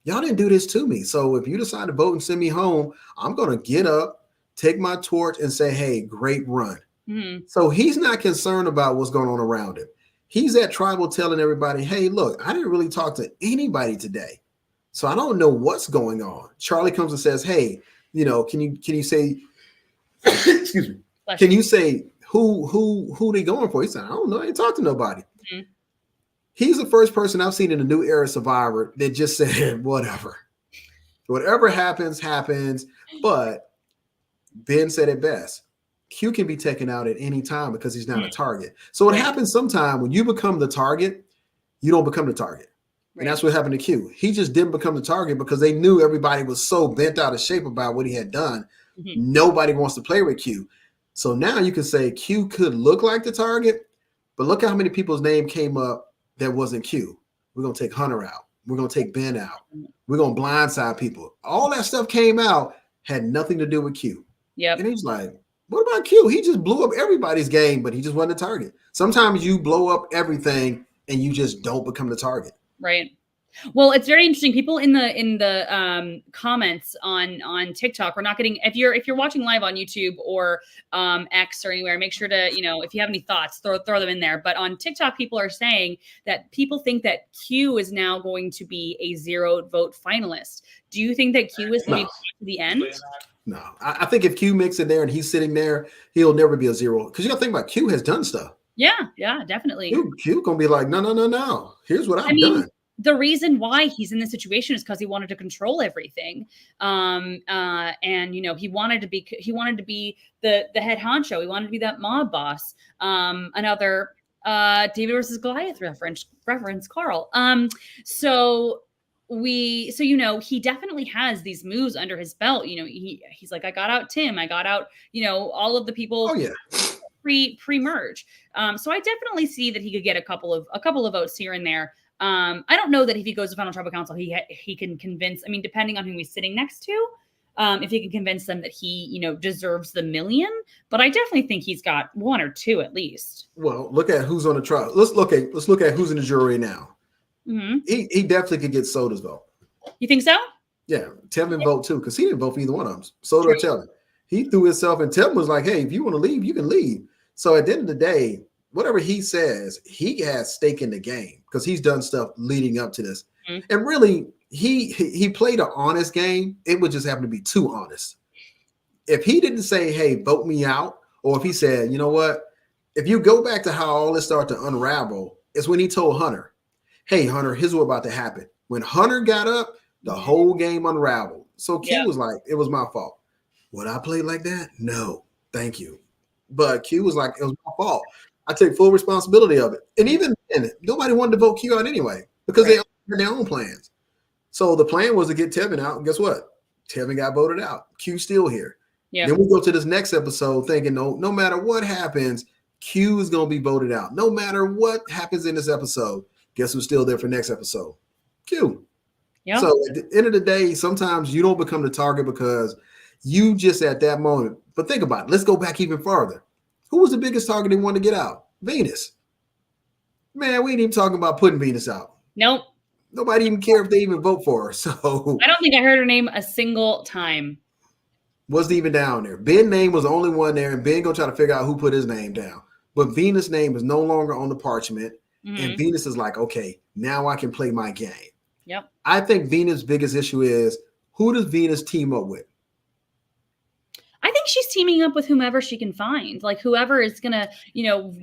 Y'all didn't do this to me. So if you decide to vote and send me home, I'm going to get up, take my torch and say, hey, great run. Mm-hmm. So he's not concerned about what's going on around him. He's at tribal telling everybody, hey, look, I didn't really talk to anybody today. So I don't know what's going on. Charlie comes and says, hey, can you say, excuse me, can you say who they going for? He said, I don't know. I ain't talked to nobody. Mm-hmm. He's the first person I've seen in the new era Survivor that just said, whatever happens. But Ben said it best. Q can be taken out at any time because he's not a target. So what happens sometime when you become the target, you don't become the target. Right. And that's what happened to Q. He just didn't become the target because they knew everybody was so bent out of shape about what he had done. Mm-hmm. Nobody wants to play with Q. So now you can say Q could look like the target, but look how many people's name came up that wasn't Q. We're going to take Hunter out. We're going to take Ben out. We're going to blindside people. All that stuff came out, had nothing to do with Q.
Yep.
And he's like, what about Q? He just blew up everybody's game, but he just wasn't the target. Sometimes you blow up everything and you just don't become the target.
Right. Well, it's very interesting. People in the comments on TikTok, we're not getting, if you're watching live on YouTube or X or anywhere, make sure to, if you have any thoughts, throw them in there. But on TikTok, people are saying that people think that Q is now going to be a 0 vote finalist. Do you think that Q is going to be to the end?
No, I think if Q makes it there and he's sitting there, he'll never be a 0. Because you got to think about Q has done stuff.
Yeah, definitely.
Q going to be like, no. Here's what I've done.
The reason why he's in this situation is because he wanted to control everything, and he wanted to be the head honcho. He wanted to be that mob boss. Another David versus Goliath reference, Carl. So he definitely has these moves under his belt. He's like, I got out Tim, I got out all of the people.
Oh yeah.
Pre-merge. So I definitely see that he could get a couple of votes here and there. I don't know that if he goes to final tribal council, he can convince, depending on who he's sitting next to, if he can convince them that he, deserves the million, but I definitely think he's got 1 or 2 at least.
Well, look at who's on the trial. Let's look at who's in the jury now.
Mm-hmm.
He definitely could get Soda's vote.
You think so?
Yeah. Tevin vote too, because he didn't vote for either one of them. Soda or Tevin. He threw himself and Tevin was like, hey, if you want to leave, you can leave. So at the end of the day, whatever he says, he has stake in the game because he's done stuff leading up to this. Mm-hmm. And really, he played an honest game. It would just happen to be too honest. If he didn't say, hey, vote me out, or if he said, you know what, if you go back to how all this started to unravel, it's when he told Hunter, hey, Hunter, here's what's about to happen. When Hunter got up, the whole game unraveled. So Q was like, it was my fault. Would I play like that? No, thank you. But Q was like, it was my fault. I take full responsibility of it. And even then, nobody wanted to vote Q out anyway because they had their own plans. So the plan was to get Tevin out. And guess what? Tevin got voted out. Q's still here. Yeah. Then we go to this next episode thinking, no matter what happens, Q is going to be voted out. No matter what happens in this episode, guess who's still there for next episode? Q. Yep. So at the end of the day, sometimes you don't become the target because you just at that moment. But think about it. Let's go back even farther. Who was the biggest target they wanted to get out? Venus. Man, we ain't even talking about putting Venus out.
Nope.
Nobody even care if they even vote for her. So
I don't think I heard her name a single time.
Wasn't even down there. Ben's name was the only one there, and Ben gonna try to figure out who put his name down. But Venus' name is no longer on the parchment, and Venus is like, okay, now I can play my game.
Yep.
I think Venus' biggest issue is who does Venus team up with?
I think she's teaming up with whomever she can find, like whoever is going to,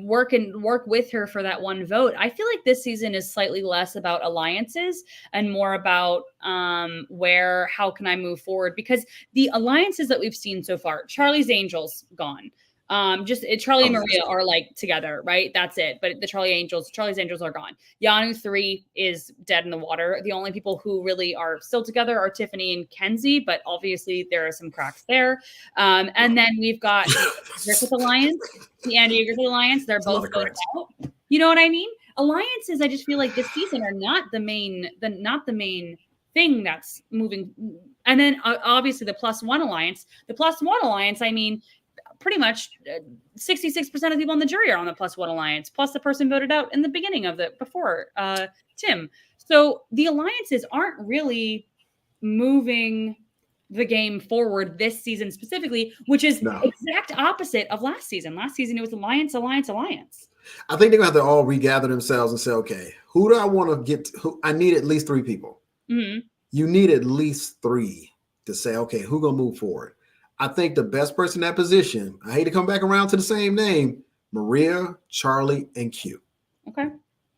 work with her for that one vote. I feel like this season is slightly less about alliances and more about how can I move forward? Because the alliances that we've seen so far, Charlie's Angels gone. Charlie and Maria are like together, right? That's it. But the Charlie's Angels are gone. Yanu 3 is dead in the water. The only people who really are still together are Tiffany and Kenzie, but obviously there are some cracks there. And then we've got the Griffith Alliance, the Andy Griffith Alliance. They're both voted out. You know what I mean? Alliances, I just feel like this season are not the main thing that's moving. And then obviously the +1 alliance. The +1 alliance, I mean, pretty much 66% of people in the jury are on the +1 alliance, plus the person voted out in the beginning of before Tim. So the alliances aren't really moving the game forward this season specifically, which is exact opposite of last season. Last season, it was alliance.
I think they're going to have to all regather themselves and say, okay, who do I want to get to? I need at least 3 people. Mm-hmm. You need at least 3 to say, okay, who's going to move forward? I think the best person in that position, I hate to come back around to the same name, Maria, Charlie, and Q.
Okay.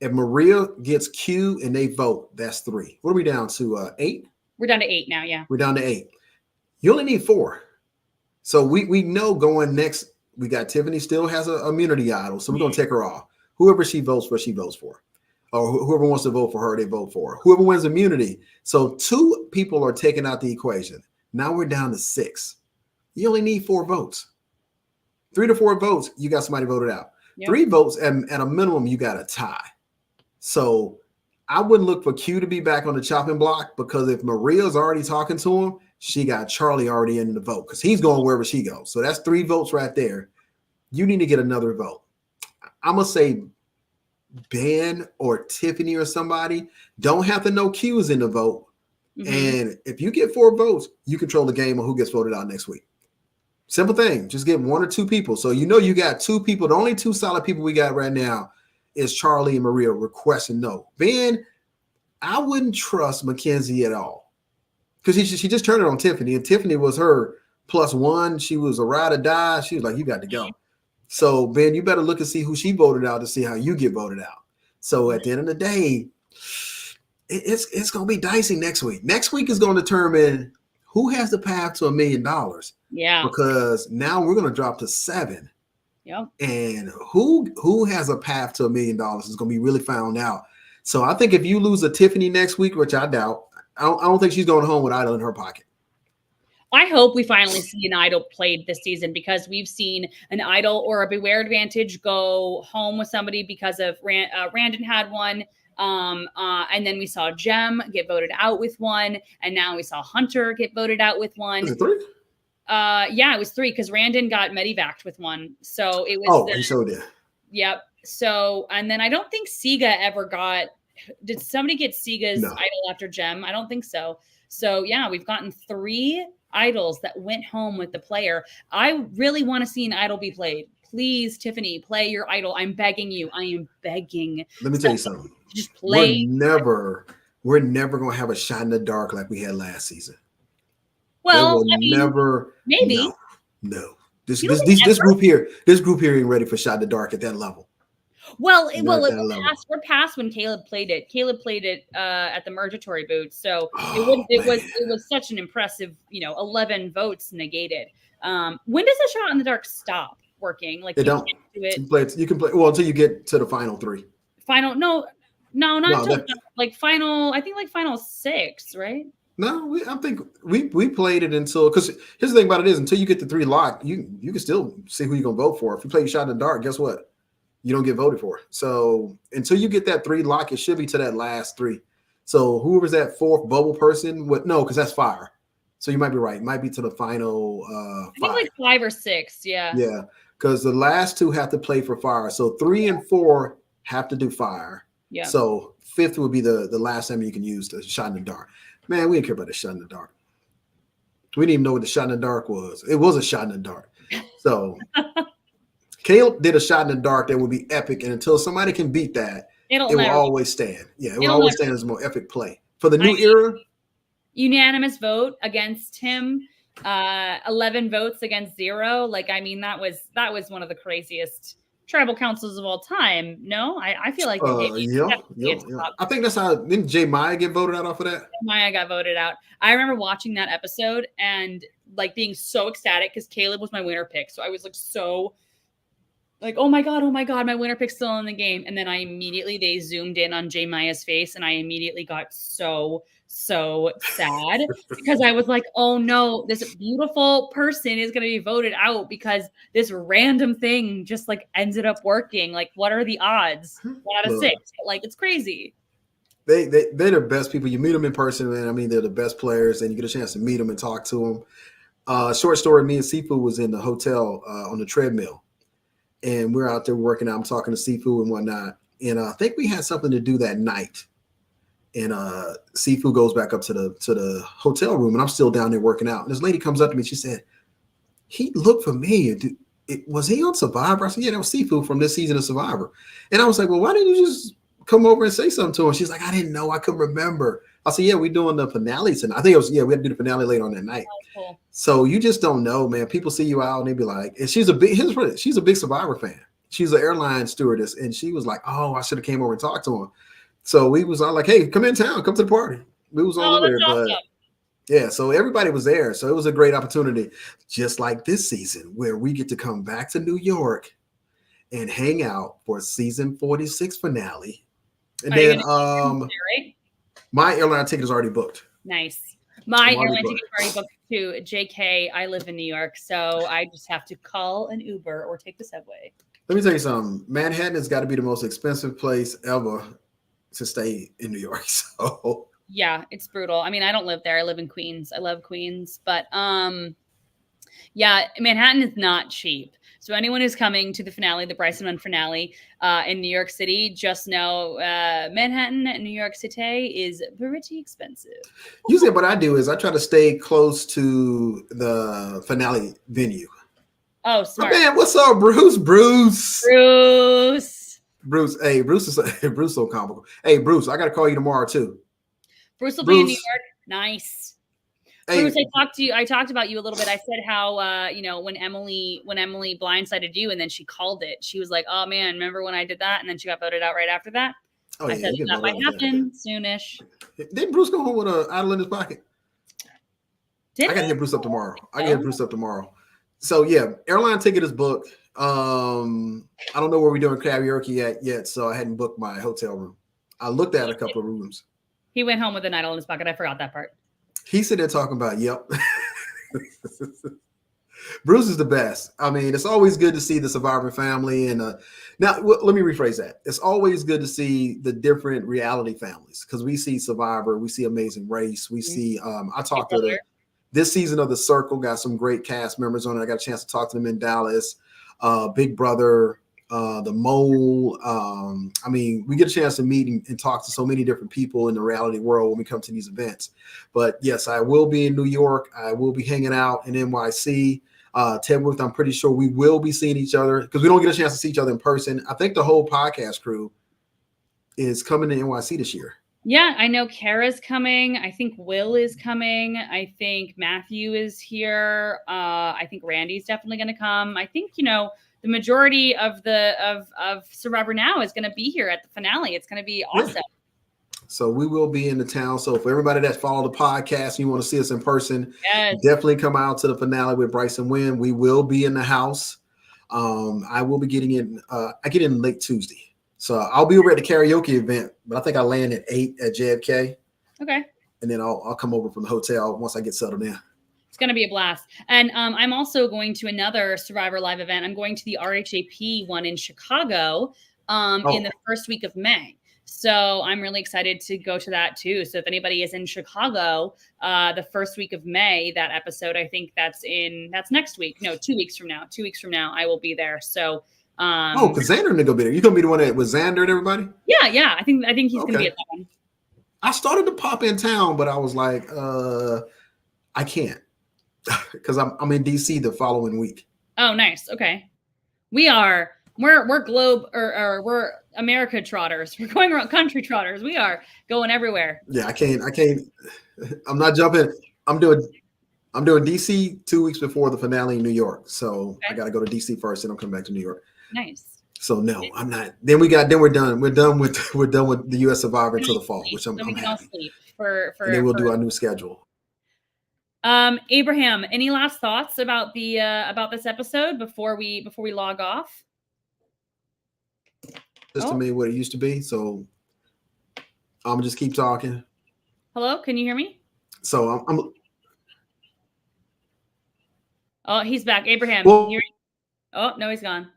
If Maria gets Q and they vote, that's 3. What are we down to? 8?
We're down to 8 now, yeah.
We're down to 8. You only need 4. So we know going next, we got Tiffany still has an immunity idol, so we're going to take her off. Whoever she votes for, she votes for. Or whoever wants to vote for her, they vote for her. Whoever wins immunity. So 2 people are taken out the equation. Now we're down to 6. You only need 4 votes. 3 to 4 votes, you got somebody voted out. Yep. 3 votes, and at a minimum, you got a tie. So I wouldn't look for Q to be back on the chopping block because if Maria's already talking to him, she got Charlie already in the vote because he's going wherever she goes. So that's 3 votes right there. You need to get another vote. I'm going to say Ben or Tiffany or somebody don't have to know Q's in the vote. Mm-hmm. And if you get 4 votes, you control the game on who gets voted out next week. Simple thing. Just get 1 or 2 people. So you got 2 people. The only 2 solid people we got right now is Charlie and Maria requesting no. Ben, I wouldn't trust Mackenzie at all. Because she just turned it on Tiffany, and Tiffany was her +1. She was a ride or die. She was like, you got to go. So, Ben, you better look and see who she voted out to see how you get voted out. So at the end of the day, it's going to be dicey next week. Next week is going to determine who has the path to $1 million.
Yeah.
Because now we're going to drop to 7.
Yep.
And who has a path to $1 million is going to be really found out. So I think if you lose a Tiffany next week, which I doubt, I don't think she's going home with idol in her pocket.
I hope we finally see an idol played this season because we've seen an idol or a Beware Advantage go home with somebody because of Randon had one. And then we saw Jem get voted out with one. And now we saw Hunter get voted out with one.
Was it 3?
Yeah, it was 3 because Randon got medevaced with one. So it was.
He showed it.
Yep. So, and then I don't think Siga ever got. Did somebody get Siga's idol after Jem? I don't think so. So yeah, we've gotten 3 idols that went home with the player. I really want to see an idol be played. Please, Tiffany, play your idol. I'm begging you. I am begging.
Let me tell you something.
Just play.
We're never we're never going to have a shot in the dark like we had last season.
Well,
I mean, never.
Maybe.
No. This group here ain't ready for shot in the dark at that level.
Well, we're past when Caleb played it. Caleb played it at the Mergatory booth, so it was such an impressive, 11 votes negated. When does the shot in the dark stop working? Like,
you can play until you get to the final 3.
No, not until final 6, right?
No, I think we played it until, because here's the thing about it is, until you get the 3 locked, you can still see who you're gonna vote for. If you play your shot in the dark, guess what? You don't get voted for. So until you get that 3 lock, it should be to that last 3. So whoever's that 4th bubble person, because that's fire. So you might be right. It might be to the final 5.
I think like 5 or 6. Yeah.
Yeah, because the last 2 have to play for fire. So 3 and 4 have to do fire.
Yeah.
So 5th would be the last time you can use the shot in the dark. Man, we didn't care about the shot in the dark. We didn't even know what the shot in the dark was. It was a shot in the dark. So Caleb did a shot in the dark that would be epic, and until somebody can beat that, it will always stand. Yeah, it will always stand as a more epic play. For the new era,
unanimous vote against him, 11 votes against 0. Like, I mean, that was one of the craziest tribal councils of all time. No, I feel like
I think that's how. Didn't Jay Maya get voted out off of that?
Maya got voted out. I remember watching that episode and like being so ecstatic because Caleb was my winner pick. So I was like, oh my god, my winner pick's still in the game. And then they zoomed in on Jay Maya's face, and I immediately got so sad because I was like, oh no, this beautiful person is going to be voted out because this random thing just like ended up working. Like, what are the odds? 1 out of 6. Like, it's crazy.
They're the best people. You meet them in person, man. I mean, they're the best players, and you get a chance to meet them and talk to them. Short story, me and Sifu was in the hotel on the treadmill, and we're out there working out. I'm talking to Sifu and whatnot, and I think we had something to do that night. And Sifu goes back up to the hotel room, and I'm still down there working out. And this lady comes up to me. She said, "He looked familiar. Was he on Survivor?" I said, "Yeah, that was Sifu from this season of Survivor." And I was like, "Well, why didn't you just come over and say something to him?" She's like, "I didn't know. I couldn't remember." I said, "Yeah, we're doing the finale tonight." I think it was, we had to do the finale later on that night.
Oh, cool.
So you just don't know, man. People see you out and they be like, and she's a big Survivor fan. She's an airline stewardess, and she was like, "Oh, I should have came over and talked to him." So we was all like, "Hey, come in town, come to the party." We was all over there,
awesome.
but yeah, so everybody was there. So it was a great opportunity, just like this season, where we get to come back to New York and hang out for season 46 finale. And then my airline ticket is already booked.
Nice. My airline ticket is already booked too. JK, I live in New York, so I just have to call an Uber or take the subway.
Let me tell you something. Manhattan has got to be the most expensive place ever to stay in New York. So
yeah, it's brutal. I mean, I don't live there. I live in Queens. I love Queens, but yeah, Manhattan is not cheap. So anyone who's coming to the finale, the Bryson Run finale in New York City, just know Manhattan, New York City is pretty expensive.
Usually what I do is I try to stay close to the finale venue.
Oh, smart.
Man, what's up, Bruce? Bruce. Hey, Bruce is so comical. Hey, Bruce, I got to call you tomorrow too.
Bruce will be in New York. Nice. Hey. Bruce, I talked about you a little bit. I said how when Emily blindsided you and then she called it. She was like, "Oh man, remember when I did that?" And then she got voted out right after that.
Oh,
I said that might happen soonish.
Didn't Bruce go home with an idol in his pocket? I gotta hit Bruce up tomorrow. So yeah, airline ticket is booked. I don't know where we're doing karaoke yet, so I hadn't booked my hotel room. I looked at a couple of rooms.
He went home with an idol in his pocket. I forgot that part.
He said they're talking about, yep. Bruce is the best. I mean, it's always good to see the Survivor family. And now, let me rephrase that. It's always good to see the different reality families because we see Survivor, we see Amazing Race, we see. I talked to this season of The Circle, got some great cast members on it. I got a chance to talk to them in Dallas. Big Brother, The Mole. I mean, we get a chance to meet and talk to so many different people in the reality world when we come to these events. But yes, I will be in New York. I will be hanging out in NYC. Tegwyth, I'm pretty sure we will be seeing each other because we don't get a chance to see each other in person. I think the whole podcast crew is coming to NYC this year.
Yeah, I know Kara's coming. I think Will is coming. I think Matthew is here. I think Randy's definitely going to come. I think, the majority of of Survivor Now is going to be here at the finale. It's going to be awesome.
Yeah. So we will be in the town. So for everybody that follow the podcast and you want to see us in person, definitely come out to the finale with Bryce and Wynn. We will be in the house. I will be getting in. I get in late Tuesday. So I'll be over at the karaoke event, but I think I land at 8 at JFK.
Okay.
And then I'll come over from the hotel once I get settled in.
It's going to be a blast. And I'm also going to another Survivor Live event. I'm going to the RHAP one in Chicago in the first week of May. So I'm really excited to go to that too. So if anybody is in Chicago, the first week of May, that episode, I think that's next week. No, 2 weeks from now. 2 weeks from now, I will be there. So
because Xander gonna be there. You gonna be the one that with Xander and everybody?
Yeah. I think he's gonna be at that one.
I started to pop in town, but I was like, I can't because I'm in DC the following week.
Oh, nice. Okay, we're globe or we're America trotters. We're going around country trotters. We are going everywhere.
Yeah, I can't. I'm not jumping. I'm doing DC 2 weeks before the finale in New York. So I got to go to DC first, and I'll come back to New York.
Nice.
So no, I'm not. Then we're done. We're done with the US Survivor until the fall, which I'm happy.
Sleep for
and then we'll do our new schedule.
Abraham, any last thoughts about this episode before we log off?
Just to me what it used to be. So I'm gonna just keep talking.
Hello, can you hear me?
So I'm
Oh, he's back. Abraham,
well,
can you hear me? Oh, no, he's gone.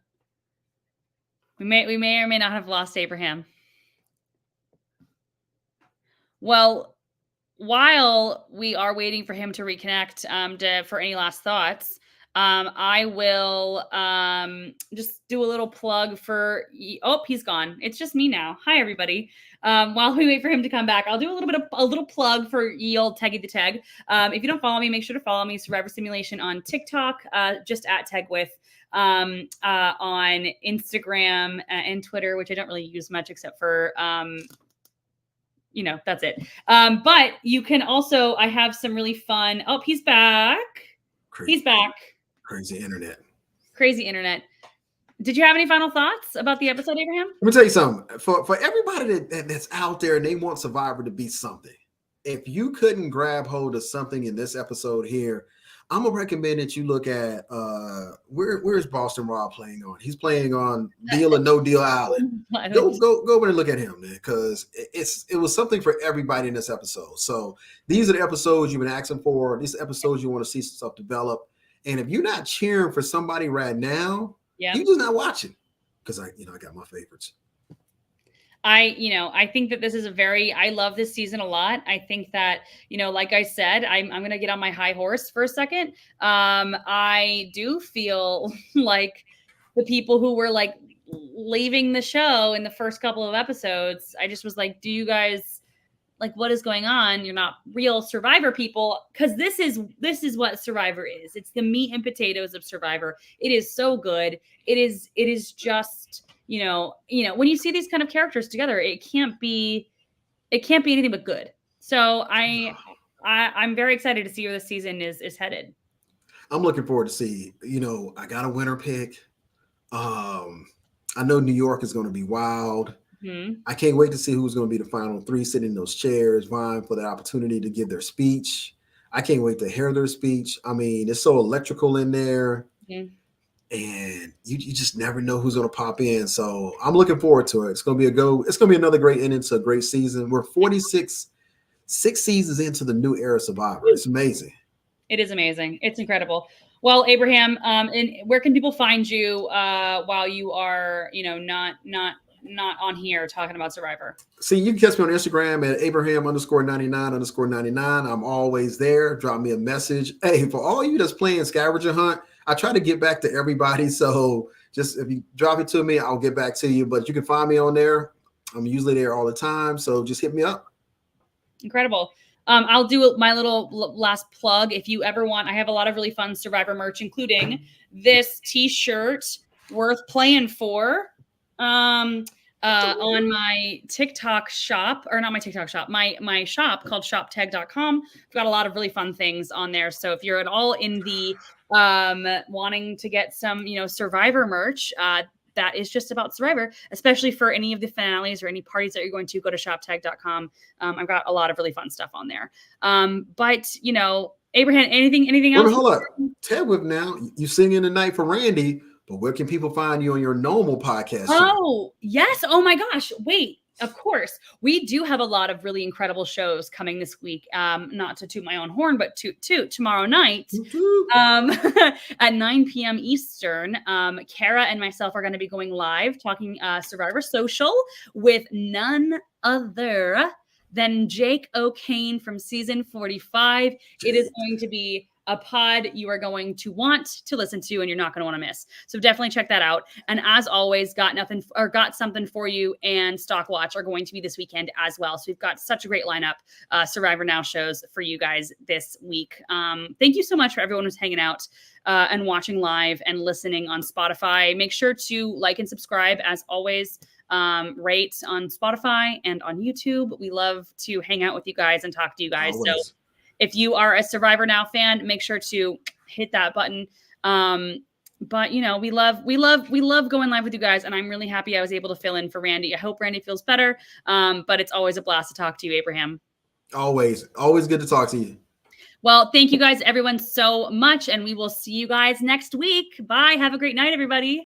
We may or may not have lost Abraham. Well, while we are waiting for him to reconnect, for any last thoughts, I will just do a little plug for. Oh, he's gone. It's just me now. Hi, everybody. While we wait for him to come back, I'll do a little plug for ye old Teggy the Teg. If you don't follow me, make sure to follow me, Survivor Simulation on TikTok, just at Tegwyth. On Instagram and Twitter, which I don't really use much except for that's it. But you can also, I have some really fun. Oh, he's back. He's back.
Crazy internet.
Did you have any final thoughts about the episode, Abraham?
Let me tell you something. For everybody that's out there and they want Survivor to be something, if you couldn't grab hold of something in this episode here, I'm gonna recommend that you look at where's Boston Rob playing on? He's playing on Deal or No Deal Island. Go over and look at him, man, because it was something for everybody in this episode. So these are the episodes you've been asking for. These are episodes you want to see stuff develop. And if you're not cheering for somebody right now, you're just not watching. Because I got my favorites.
I think that this is I love this season a lot. I think that, like I said, I'm going to get on my high horse for a second. I do feel like the people who were like leaving the show in the first couple of episodes, I just was like, do you guys like, what is going on? You're not real Survivor people. Cause this is what Survivor is. It's the meat and potatoes of Survivor. It is so good. It is just, when you see these kind of characters together, it can't be anything but good. So I'm very excited to see where this season is headed.
I'm looking forward to see, I got a winner pick. I know New York is going to be wild. Mm-hmm. I can't wait to see who's going to be the final three sitting in those chairs, vying for the opportunity to give their speech. I can't wait to hear their speech. I mean, it's so electrical in there. Mm-hmm. And you just never know who's going to pop in. So I'm looking forward to it. It's going to be another great ending to a great season. We're 6 seasons into the new era Survivor. It's amazing.
It is amazing. It's incredible. Well, Abraham, and where can people find you while you are, not on here talking about Survivor?
See, you can catch me on Instagram at Abraham_99_99. I'm always there. Drop me a message. Hey, for all you that's playing scavenger hunt, I try to get back to everybody. So just if you drop it to me, I'll get back to you. But you can find me on there. I'm usually there all the time. So just hit me up.
Incredible. I'll do my little last plug. If you ever want, I have a lot of really fun Survivor merch, including this t-shirt worth playing for. on my TikTok shop, or not my TikTok shop, my shop called shopteg.com. I've got a lot of really fun things on there. So if you're at all in the wanting to get some, Survivor merch, that is just about Survivor, especially for any of the finales or any parties that you're going to, go to shoptag.com. I've got a lot of really fun stuff on there. But Abraham, anything else?
Hold up. Tegwyth, now you singing tonight for Randy, but where can people find you on your normal podcast?
Oh, yes. Oh my gosh. Wait. Of course, we do have a lot of really incredible shows coming this week. Not to toot my own horn, but toot tomorrow night at 9 p.m. Eastern. Kara and myself are going to be going live talking Survivor Social with none other than Jake O'Kane from season 45. It is going to be a pod you are going to want to listen to and you're not going to want to miss. So definitely check that out. And as always, Got Something For You and Stockwatch are going to be this weekend as well. So we've got such a great lineup, Survivor Now shows for you guys this week. Thank you so much for everyone who's hanging out and watching live and listening on Spotify. Make sure to like and subscribe as always. Rate on Spotify and on YouTube. We love to hang out with you guys and talk to you guys.
Always.
So if you are a Survivor Now fan, make sure to hit that button. But we love going live with you guys, and I'm really happy I was able to fill in for Randy. I hope Randy feels better. But it's always a blast to talk to you, Abraham.
Always good to talk to you.
Well, thank you guys, everyone, so much, and we will see you guys next week. Bye. Have a great night, everybody.